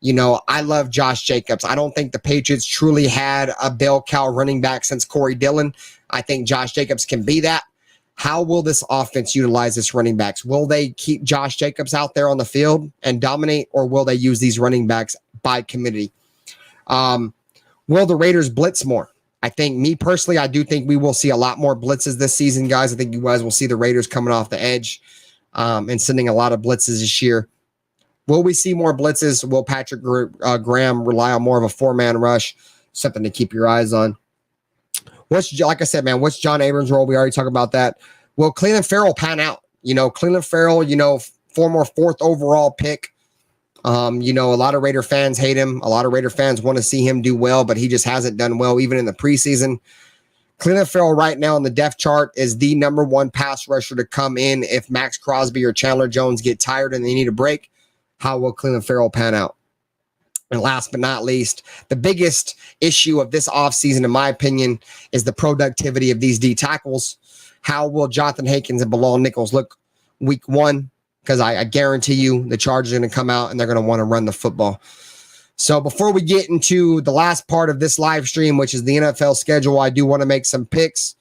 You know, I love Josh Jacobs. I don't think the Patriots truly had a bell cow running back since Corey Dillon. I think Josh Jacobs can be that. How will this offense utilize its running backs? Will they keep Josh Jacobs out there on the field and dominate, or will they use these running backs by committee? Will the Raiders blitz more? I think, me personally, I do think we will see a lot more blitzes this season, guys. I think you guys will see the Raiders coming off the edge and sending a lot of blitzes this year. Will we see more blitzes? Will Patrick Graham rely on more of a 4-man rush? Something to keep your eyes on. Like I said, man, what's John Abrams' role? We already talked about that. Will Clelin Ferrell pan out? You know, Clelin Ferrell, you know, former 4th overall pick. You know, a lot of Raider fans hate him. A lot of Raider fans want to see him do well, but he just hasn't done well even in the preseason. Clelin Ferrell right now on the depth chart is the number 1 pass rusher to come in if Max Crosby or Chandler Jones get tired and they need a break. How will Clelin Ferrell pan out? And last but not least, the biggest issue of this offseason, in my opinion, is the productivity of these D tackles. How will Jonathan Hankins and Bilal Nichols look week 1? Because I guarantee you the Chargers are going to come out and they're going to want to run the football. So before we get into the last part of this live stream, which is the NFL schedule, I do want to make some picks.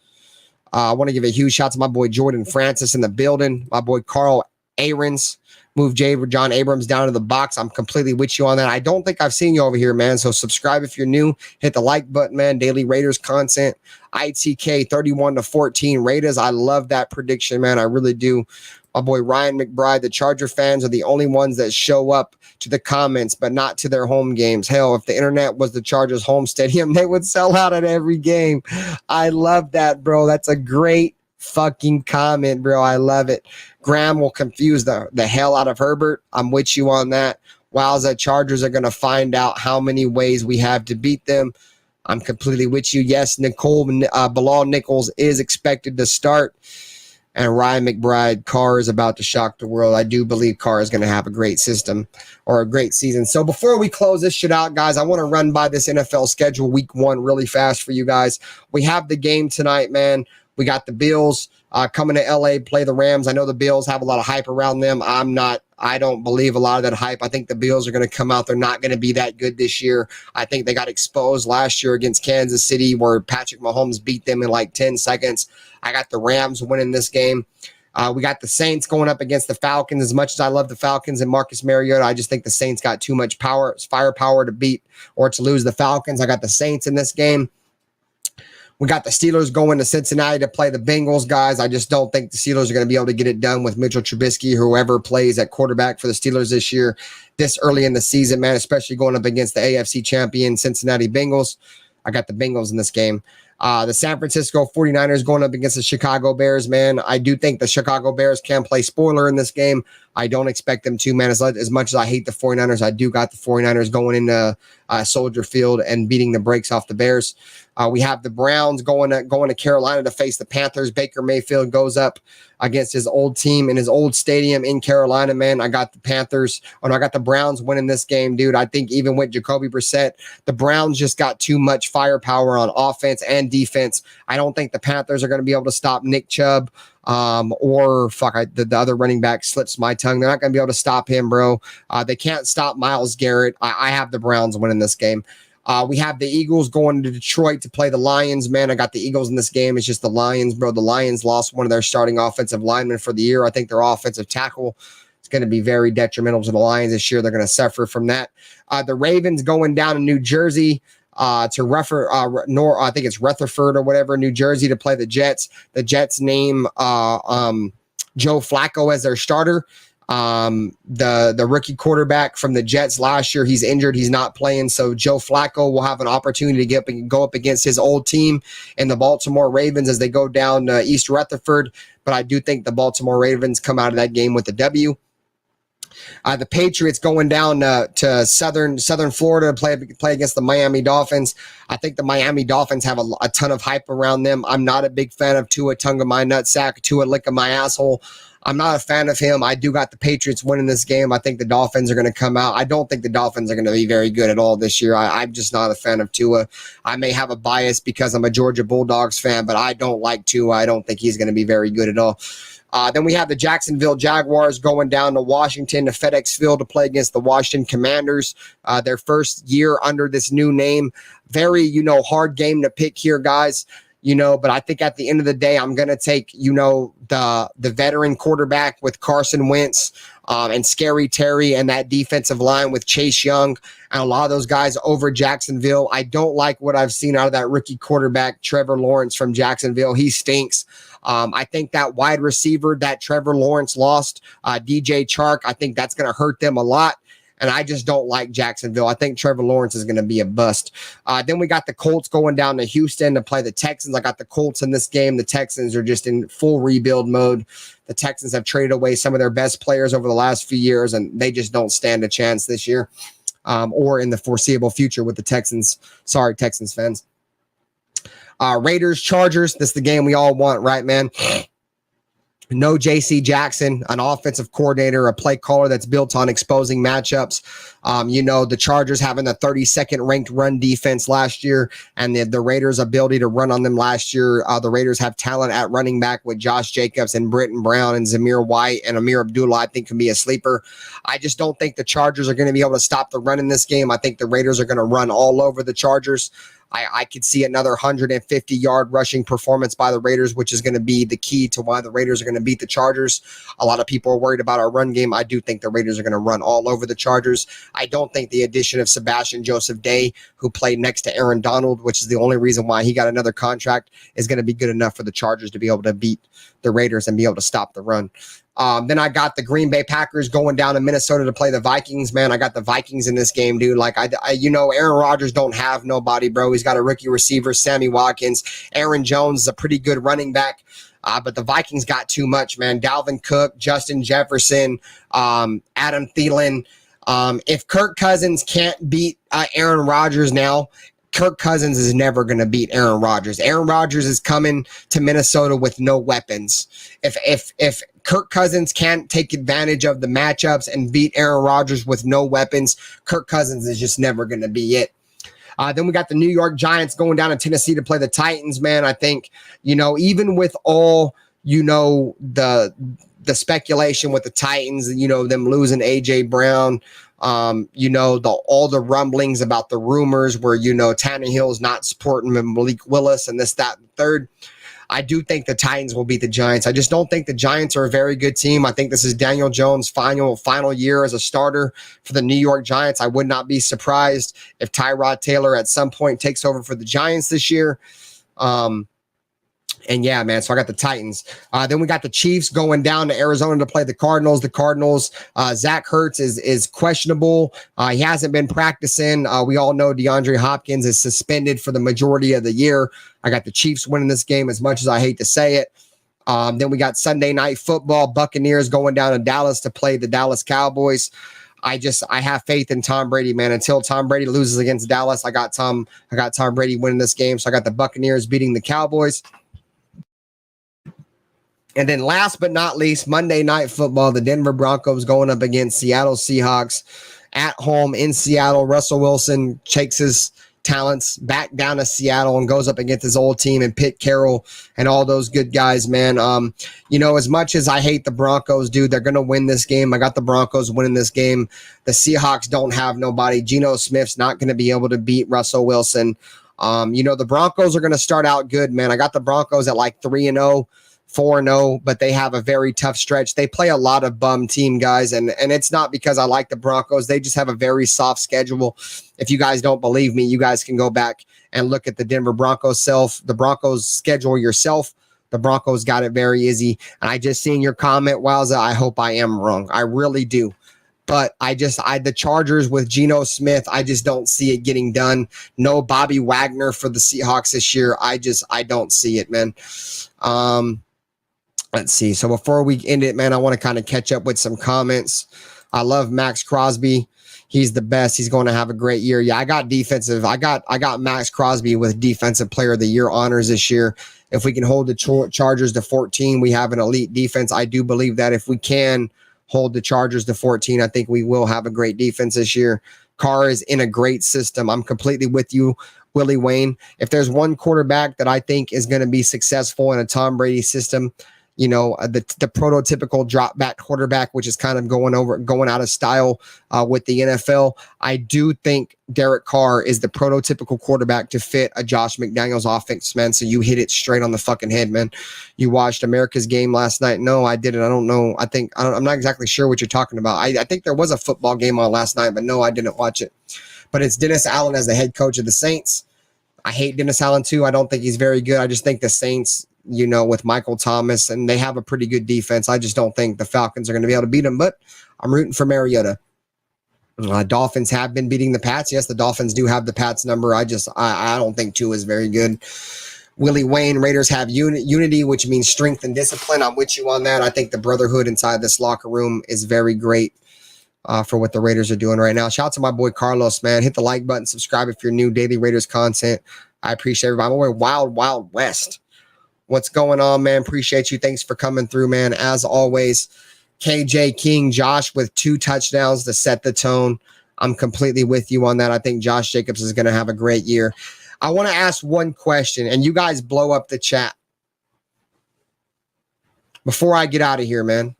I want to give a huge shout to my boy Jordan Francis in the building, my boy Carl Aarons. Move John Abrams down to the box. I'm completely with you on that. I don't think I've seen you over here, man. So subscribe if you're new. Hit the like button, man. Daily Raiders content. ITK 31-14 Raiders. I love that prediction, man. I really do. My boy Ryan McBride. The Charger fans are the only ones that show up to the comments, but not to their home games. Hell, if the internet was the Chargers' home stadium, they would sell out at every game. I love that, bro. That's a great fucking comment, bro. I love it. Graham will confuse the hell out of Herbert. I'm with you on that. Wowza, Chargers are going to find out how many ways we have to beat them. I'm completely with you. Yes, Bilal Nichols is expected to start. And Ryan McBride, Carr is about to shock the world. I do believe Carr is going to have a great system or a great season. So before we close this shit out, guys, I want to run by this NFL schedule week 1 really fast for you guys. We have the game tonight, man. We got the Bills coming to LA, play the Rams. I know the Bills have a lot of hype around them. I don't believe a lot of that hype. I think the Bills are going to come out. They're not going to be that good this year. I think they got exposed last year against Kansas City where Patrick Mahomes beat them in like 10 seconds. I got the Rams winning this game. We got the Saints going up against the Falcons. As much as I love the Falcons and Marcus Mariota, I just think the Saints got too much firepower to beat or to lose the Falcons. I got the Saints in this game. We got the Steelers going to Cincinnati to play the Bengals, guys. I just don't think the Steelers are going to be able to get it done with Mitchell Trubisky, whoever plays at quarterback for the Steelers this year, this early in the season, man, especially going up against the AFC champion Cincinnati Bengals. I got the Bengals in this game. The San Francisco 49ers going up against the Chicago Bears, man. I do think the Chicago Bears can play spoiler in this game. I don't expect them to, man. As much as I hate the 49ers, I do got the 49ers going into Soldier Field and beating the brakes off the Bears. We have the Browns going to Carolina to face the Panthers. Baker Mayfield goes up against his old team in his old stadium in Carolina, man. I got the Panthers. I got the Browns winning this game, dude. I think even with Jacoby Brissett, the Browns just got too much firepower on offense and defense. I don't think the Panthers are going to be able to stop Nick Chubb the other running back slips my tongue. They're not going to be able to stop him, bro. They can't stop Myles Garrett. I have the Browns winning this game. We have the Eagles going to Detroit to play the Lions, man. I got the Eagles in this game. It's just the Lions, bro. The Lions lost one of their starting offensive linemen for the year. I think their offensive tackle is going to be very detrimental to the Lions this year. They're going to suffer from that. The Ravens going down to New Jersey I think it's Rutherford or whatever, New Jersey, to play the Jets. The Jets name Joe Flacco as their starter. The rookie quarterback from the Jets last year, he's injured. He's not playing. So Joe Flacco will have an opportunity to go up against his old team and the Baltimore Ravens as they go down to East Rutherford. But I do think the Baltimore Ravens come out of that game with a W. The Patriots going down to Southern Florida to play against the Miami Dolphins. I think the Miami Dolphins have a ton of hype around them. I'm not a big fan of Tua Tunga my nutsack, Tua licking my asshole. I'm not a fan of him. I do got the Patriots winning this game. I think the Dolphins are going to come out. I don't think the Dolphins are going to be very good at all this year. I'm just not a fan of Tua. I may have a bias because I'm a Georgia Bulldogs fan, but I don't like Tua. I don't think he's going to be very good at all. Then we have the Jacksonville Jaguars going down to Washington to FedEx Field to play against the Washington Commanders. Their first year under this new name. Very, hard game to pick here, guys. But I think at the end of the day, I'm going to take, the veteran quarterback with Carson Wentz and Scary Terry and that defensive line with Chase Young and a lot of those guys over Jacksonville. I don't like what I've seen out of that rookie quarterback, Trevor Lawrence from Jacksonville. He stinks. I think that wide receiver that Trevor Lawrence lost, DJ Chark, I think that's going to hurt them a lot. And I just don't like Jacksonville. I think Trevor Lawrence is going to be a bust. Then we got the Colts going down to Houston to play the Texans. I got the Colts in this game. The Texans are just in full rebuild mode. The Texans have traded away some of their best players over the last few years, and they just don't stand a chance this year or in the foreseeable future with the Texans. Sorry, Texans fans. Raiders, Chargers. This is the game we all want, right, man? No J.C. Jackson, an offensive coordinator, a play caller that's built on exposing matchups. The Chargers having the 32nd ranked run defense last year and the Raiders' ability to run on them last year. The Raiders have talent at running back with Josh Jacobs and Britton Brown and Zamir White and Amir Abdullah, I think, can be a sleeper. I just don't think the Chargers are going to be able to stop the run in this game. I think the Raiders are going to run all over the Chargers. I could see another 150-yard rushing performance by the Raiders, which is going to be the key to why the Raiders are going to beat the Chargers. A lot of people are worried about our run game. I do think the Raiders are going to run all over the Chargers. I don't think the addition of Sebastian Joseph Day, who played next to Aaron Donald, which is the only reason why he got another contract, is going to be good enough for the Chargers to be able to beat the Raiders and be able to stop the run. Then I got the Green Bay Packers going down to Minnesota to play the Vikings, man. I got the Vikings in this game, dude. Like, Aaron Rodgers don't have nobody, bro. He's got a rookie receiver, Sammy Watkins. Aaron Jones is a pretty good running back. But the Vikings got too much, man. Dalvin Cook, Justin Jefferson, Adam Thielen. If Kirk Cousins can't beat Aaron Rodgers now, Kirk Cousins is never going to beat Aaron Rodgers. Aaron Rodgers is coming to Minnesota with no weapons. If Kirk Cousins can't take advantage of the matchups and beat Aaron Rodgers with no weapons, Kirk Cousins is just never going to be it. Then we got the New York Giants going down to Tennessee to play the Titans, man. I think, even with all, the speculation with the Titans, them losing A.J. Brown, all the rumblings about the rumors where, Tannehill's not supporting Malik Willis and this, that, and third. I do think the Titans will beat the Giants. I just don't think the Giants are a very good team. I think this is Daniel Jones' final year as a starter for the New York Giants. I would not be surprised if Tyrod Taylor at some point takes over for the Giants this year. And yeah, man, so I got the Titans. Then we got the Chiefs going down to Arizona to play the Cardinals. The Cardinals, Zach Ertz is questionable. He hasn't been practicing. We all know DeAndre Hopkins is suspended for the majority of the year. I got the Chiefs winning this game as much as I hate to say it. Then we got Sunday Night Football, Buccaneers going down to Dallas to play the Dallas Cowboys. I have faith in Tom Brady, man. Until Tom Brady loses against Dallas, I got Tom Brady winning this game. So I got the Buccaneers beating the Cowboys. And then last but not least, Monday Night Football, the Denver Broncos going up against Seattle Seahawks at home in Seattle. Russell Wilson takes his talents back down to Seattle and goes up against his old team and Pete Carroll and all those good guys, man. As much as I hate the Broncos, dude, they're going to win this game. I got the Broncos winning this game. The Seahawks don't have nobody. Geno Smith's not going to be able to beat Russell Wilson. The Broncos are going to start out good, man. I got the Broncos at like 3-0. 4-0, but they have a very tough stretch. They play a lot of bum team guys, and it's not because I like the Broncos. They just have a very soft schedule. If you guys don't believe me, you guys can go back and look at the Denver Broncos schedule yourself. The Broncos got it very easy. And I just seen your comment, Wowza. I hope I am wrong. I really do. But the Chargers with Geno Smith, I just don't see it getting done. No Bobby Wagner for the Seahawks this year. I don't see it, man. Let's see. So before we end it, man, I want to kind of catch up with some comments. I love Max Crosby. He's the best. He's going to have a great year. Yeah, I got defensive. I got Max Crosby with Defensive Player of the Year honors this year. If we can hold the Chargers to 14, we have an elite defense. I do believe that if we can hold the Chargers to 14, I think we will have a great defense this year. Carr is in a great system. I'm completely with you, Willie Wayne. If there's one quarterback that I think is going to be successful in a Tom Brady system, the prototypical drop back quarterback, which is kind of going out of style with the NFL. I do think Derek Carr is the prototypical quarterback to fit a Josh McDaniels offense, man. So you hit it straight on the fucking head, man. You watched America's game last night. No, I didn't. I don't know. I'm not exactly sure what you're talking about. I think there was a football game on last night, but no, I didn't watch it. But it's Dennis Allen as the head coach of the Saints. I hate Dennis Allen too. I don't think he's very good. I just think the Saints, with Michael Thomas, and they have a pretty good defense. I just don't think the Falcons are going to be able to beat them, but I'm rooting for Mariota. Dolphins have been beating the Pats. Yes, the Dolphins do have the Pats number. I don't think Tua is very good. Willie Wayne, Raiders have unity, which means strength and discipline. I'm with you on that. I think the brotherhood inside this locker room is very great for what the Raiders are doing right now. Shout out to my boy Carlos, man. Hit the like button, subscribe if you're new. Daily Raiders content. I appreciate everybody. I'm over Wild Wild West. What's going on, man? Appreciate you. Thanks for coming through, man. As always, KJ King, Josh with 2 touchdowns to set the tone. I'm completely with you on that. I think Josh Jacobs is going to have a great year. I want to ask one question, and you guys blow up the chat. Before I get out of here, man,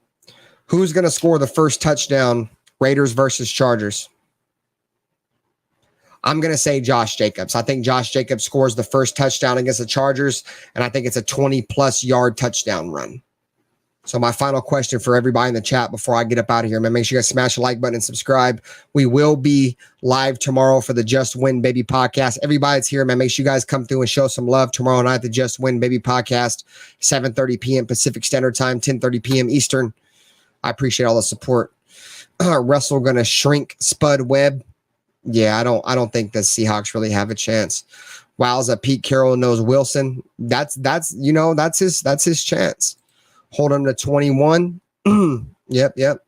who's going to score the first touchdown, Raiders versus Chargers? I'm going to say Josh Jacobs. I think Josh Jacobs scores the first touchdown against the Chargers, and I think it's a 20-plus yard touchdown run. So my final question for everybody in the chat before I get up out of here, man, make sure you guys smash the like button and subscribe. We will be live tomorrow for the Just Win Baby podcast. Everybody's here, man. Make sure you guys come through and show some love tomorrow night, the Just Win Baby podcast, 7:30 p.m. Pacific Standard Time, 10:30 p.m. Eastern. I appreciate all the support. Russell going to shrink Spud Webb. Yeah, I don't think the Seahawks really have a chance. Wowza, Pete Carroll knows Wilson. That's his chance. Hold him to 21. Yep.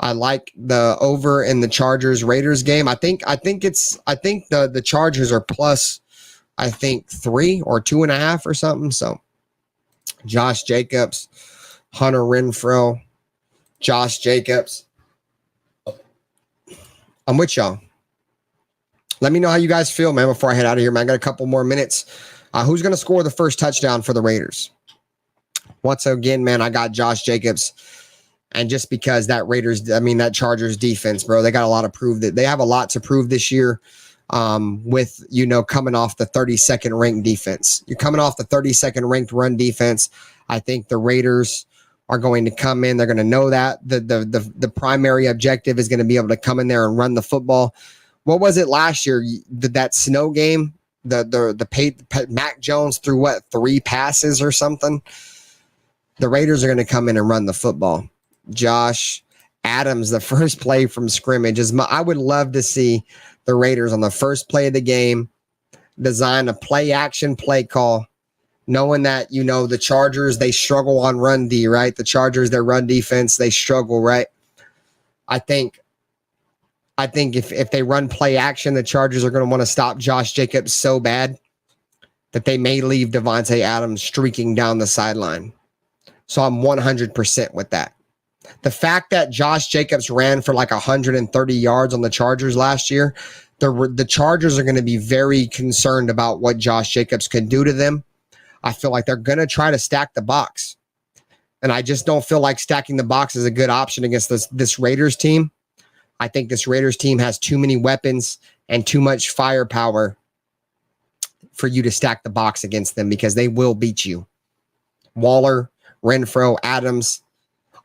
I like the over in the Chargers Raiders game. I think the Chargers are plus, I think 3 or 2.5 or something. So Josh Jacobs, Hunter Renfrow, Josh Jacobs. I'm with y'all. Let me know how you guys feel, man, before I head out of here, man. I got a couple more minutes. Who's going to score the first touchdown for the Raiders? Once again, man, I got Josh Jacobs. And just because that Chargers defense, bro, they got a lot to prove. That they have a lot to prove this year with, coming off the 32nd ranked defense. You're coming off the 32nd ranked run defense. I think the Raiders are going to come in. They're going to know that the primary objective is going to be able to come in there and run the football. What was it last year? That snow game, Mac Jones threw 3 passes or something. The Raiders are going to come in and run the football. Josh Adams, the first play from scrimmage I would love to see the Raiders on the first play of the game design a play action play call, knowing that, the Chargers, they struggle on run D, right? The Chargers, their run defense, they struggle, right? I think if they run play action, the Chargers are going to want to stop Josh Jacobs so bad that they may leave Devontae Adams streaking down the sideline. So I'm 100% with that. The fact that Josh Jacobs ran for like 130 yards on the Chargers last year, the Chargers are going to be very concerned about what Josh Jacobs can do to them. I feel like they're going to try to stack the box. And I just don't feel like stacking the box is a good option against this Raiders team. I think this Raiders team has too many weapons and too much firepower for you to stack the box against them because they will beat you. Waller, Renfrow, Adams,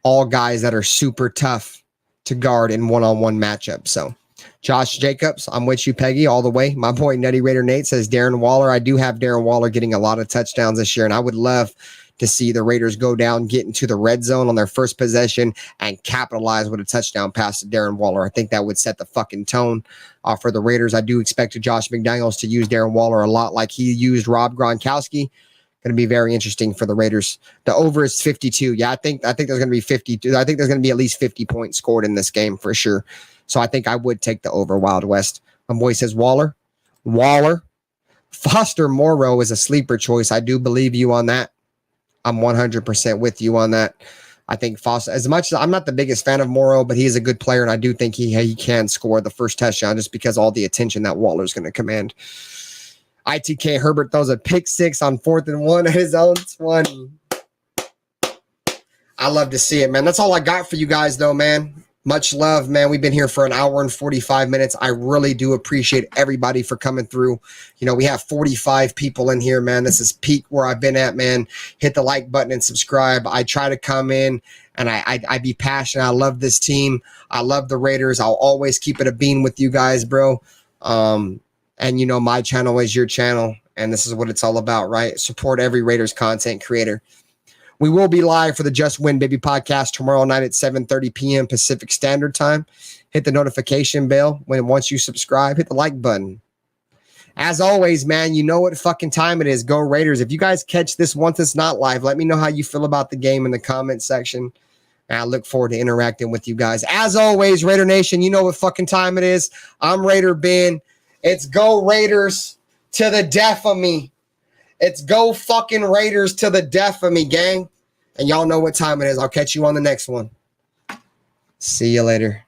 all guys that are super tough to guard in one-on-one matchups. So Josh Jacobs, I'm with you, Peggy, all the way. My boy Nutty Raider Nate says Darren Waller. I do have Darren Waller getting a lot of touchdowns this year, and I would love to see the Raiders go down, get into the red zone on their first possession, and capitalize with a touchdown pass to Darren Waller. I think that would set the fucking tone for the Raiders. I do expect Josh McDaniels to use Darren Waller a lot like he used Rob Gronkowski. Going to be very interesting for the Raiders. The over is 52. Yeah, I think there's going to be 52. I think there's going to be at least 50 points scored in this game for sure. So I think I would take the over Wild West. My boy says Waller. Foster Moreau is a sleeper choice. I do believe you on that. I'm 100% with you on that. I think Foster, as much as I'm not the biggest fan of Moreau, but he is a good player, and I do think he can score the first touchdown just because all the attention that Waller's going to command. ITK Herbert throws a pick 6 on 4th and 1 at his own 20. I love to see it, man. That's all I got for you guys, though, man. Much love, man. We've been here for an hour and 45 minutes. I really do appreciate everybody for coming through. We have 45 people in here, man. This is peak where I've been at, man. Hit the like button and subscribe. I try to come in, and I be passionate. I love this team. I love the Raiders. I'll always keep it a bean with you guys, bro. And my channel is your channel, and this is what it's all about, right? Support every Raiders content creator. We will be live for the Just Win Baby podcast tomorrow night at 7:30 p.m. Pacific Standard Time. Hit the notification bell once you subscribe. Hit the like button. As always, man, you know what fucking time it is. Go Raiders. If you guys catch this once it's not live, let me know how you feel about the game in the comment section. And I look forward to interacting with you guys. As always, Raider Nation, you know what fucking time it is. I'm RaiderBen. It's go Raiders to the death of me. It's go fucking Raiders to the death of me, gang. And y'all know what time it is. I'll catch you on the next one. See you later.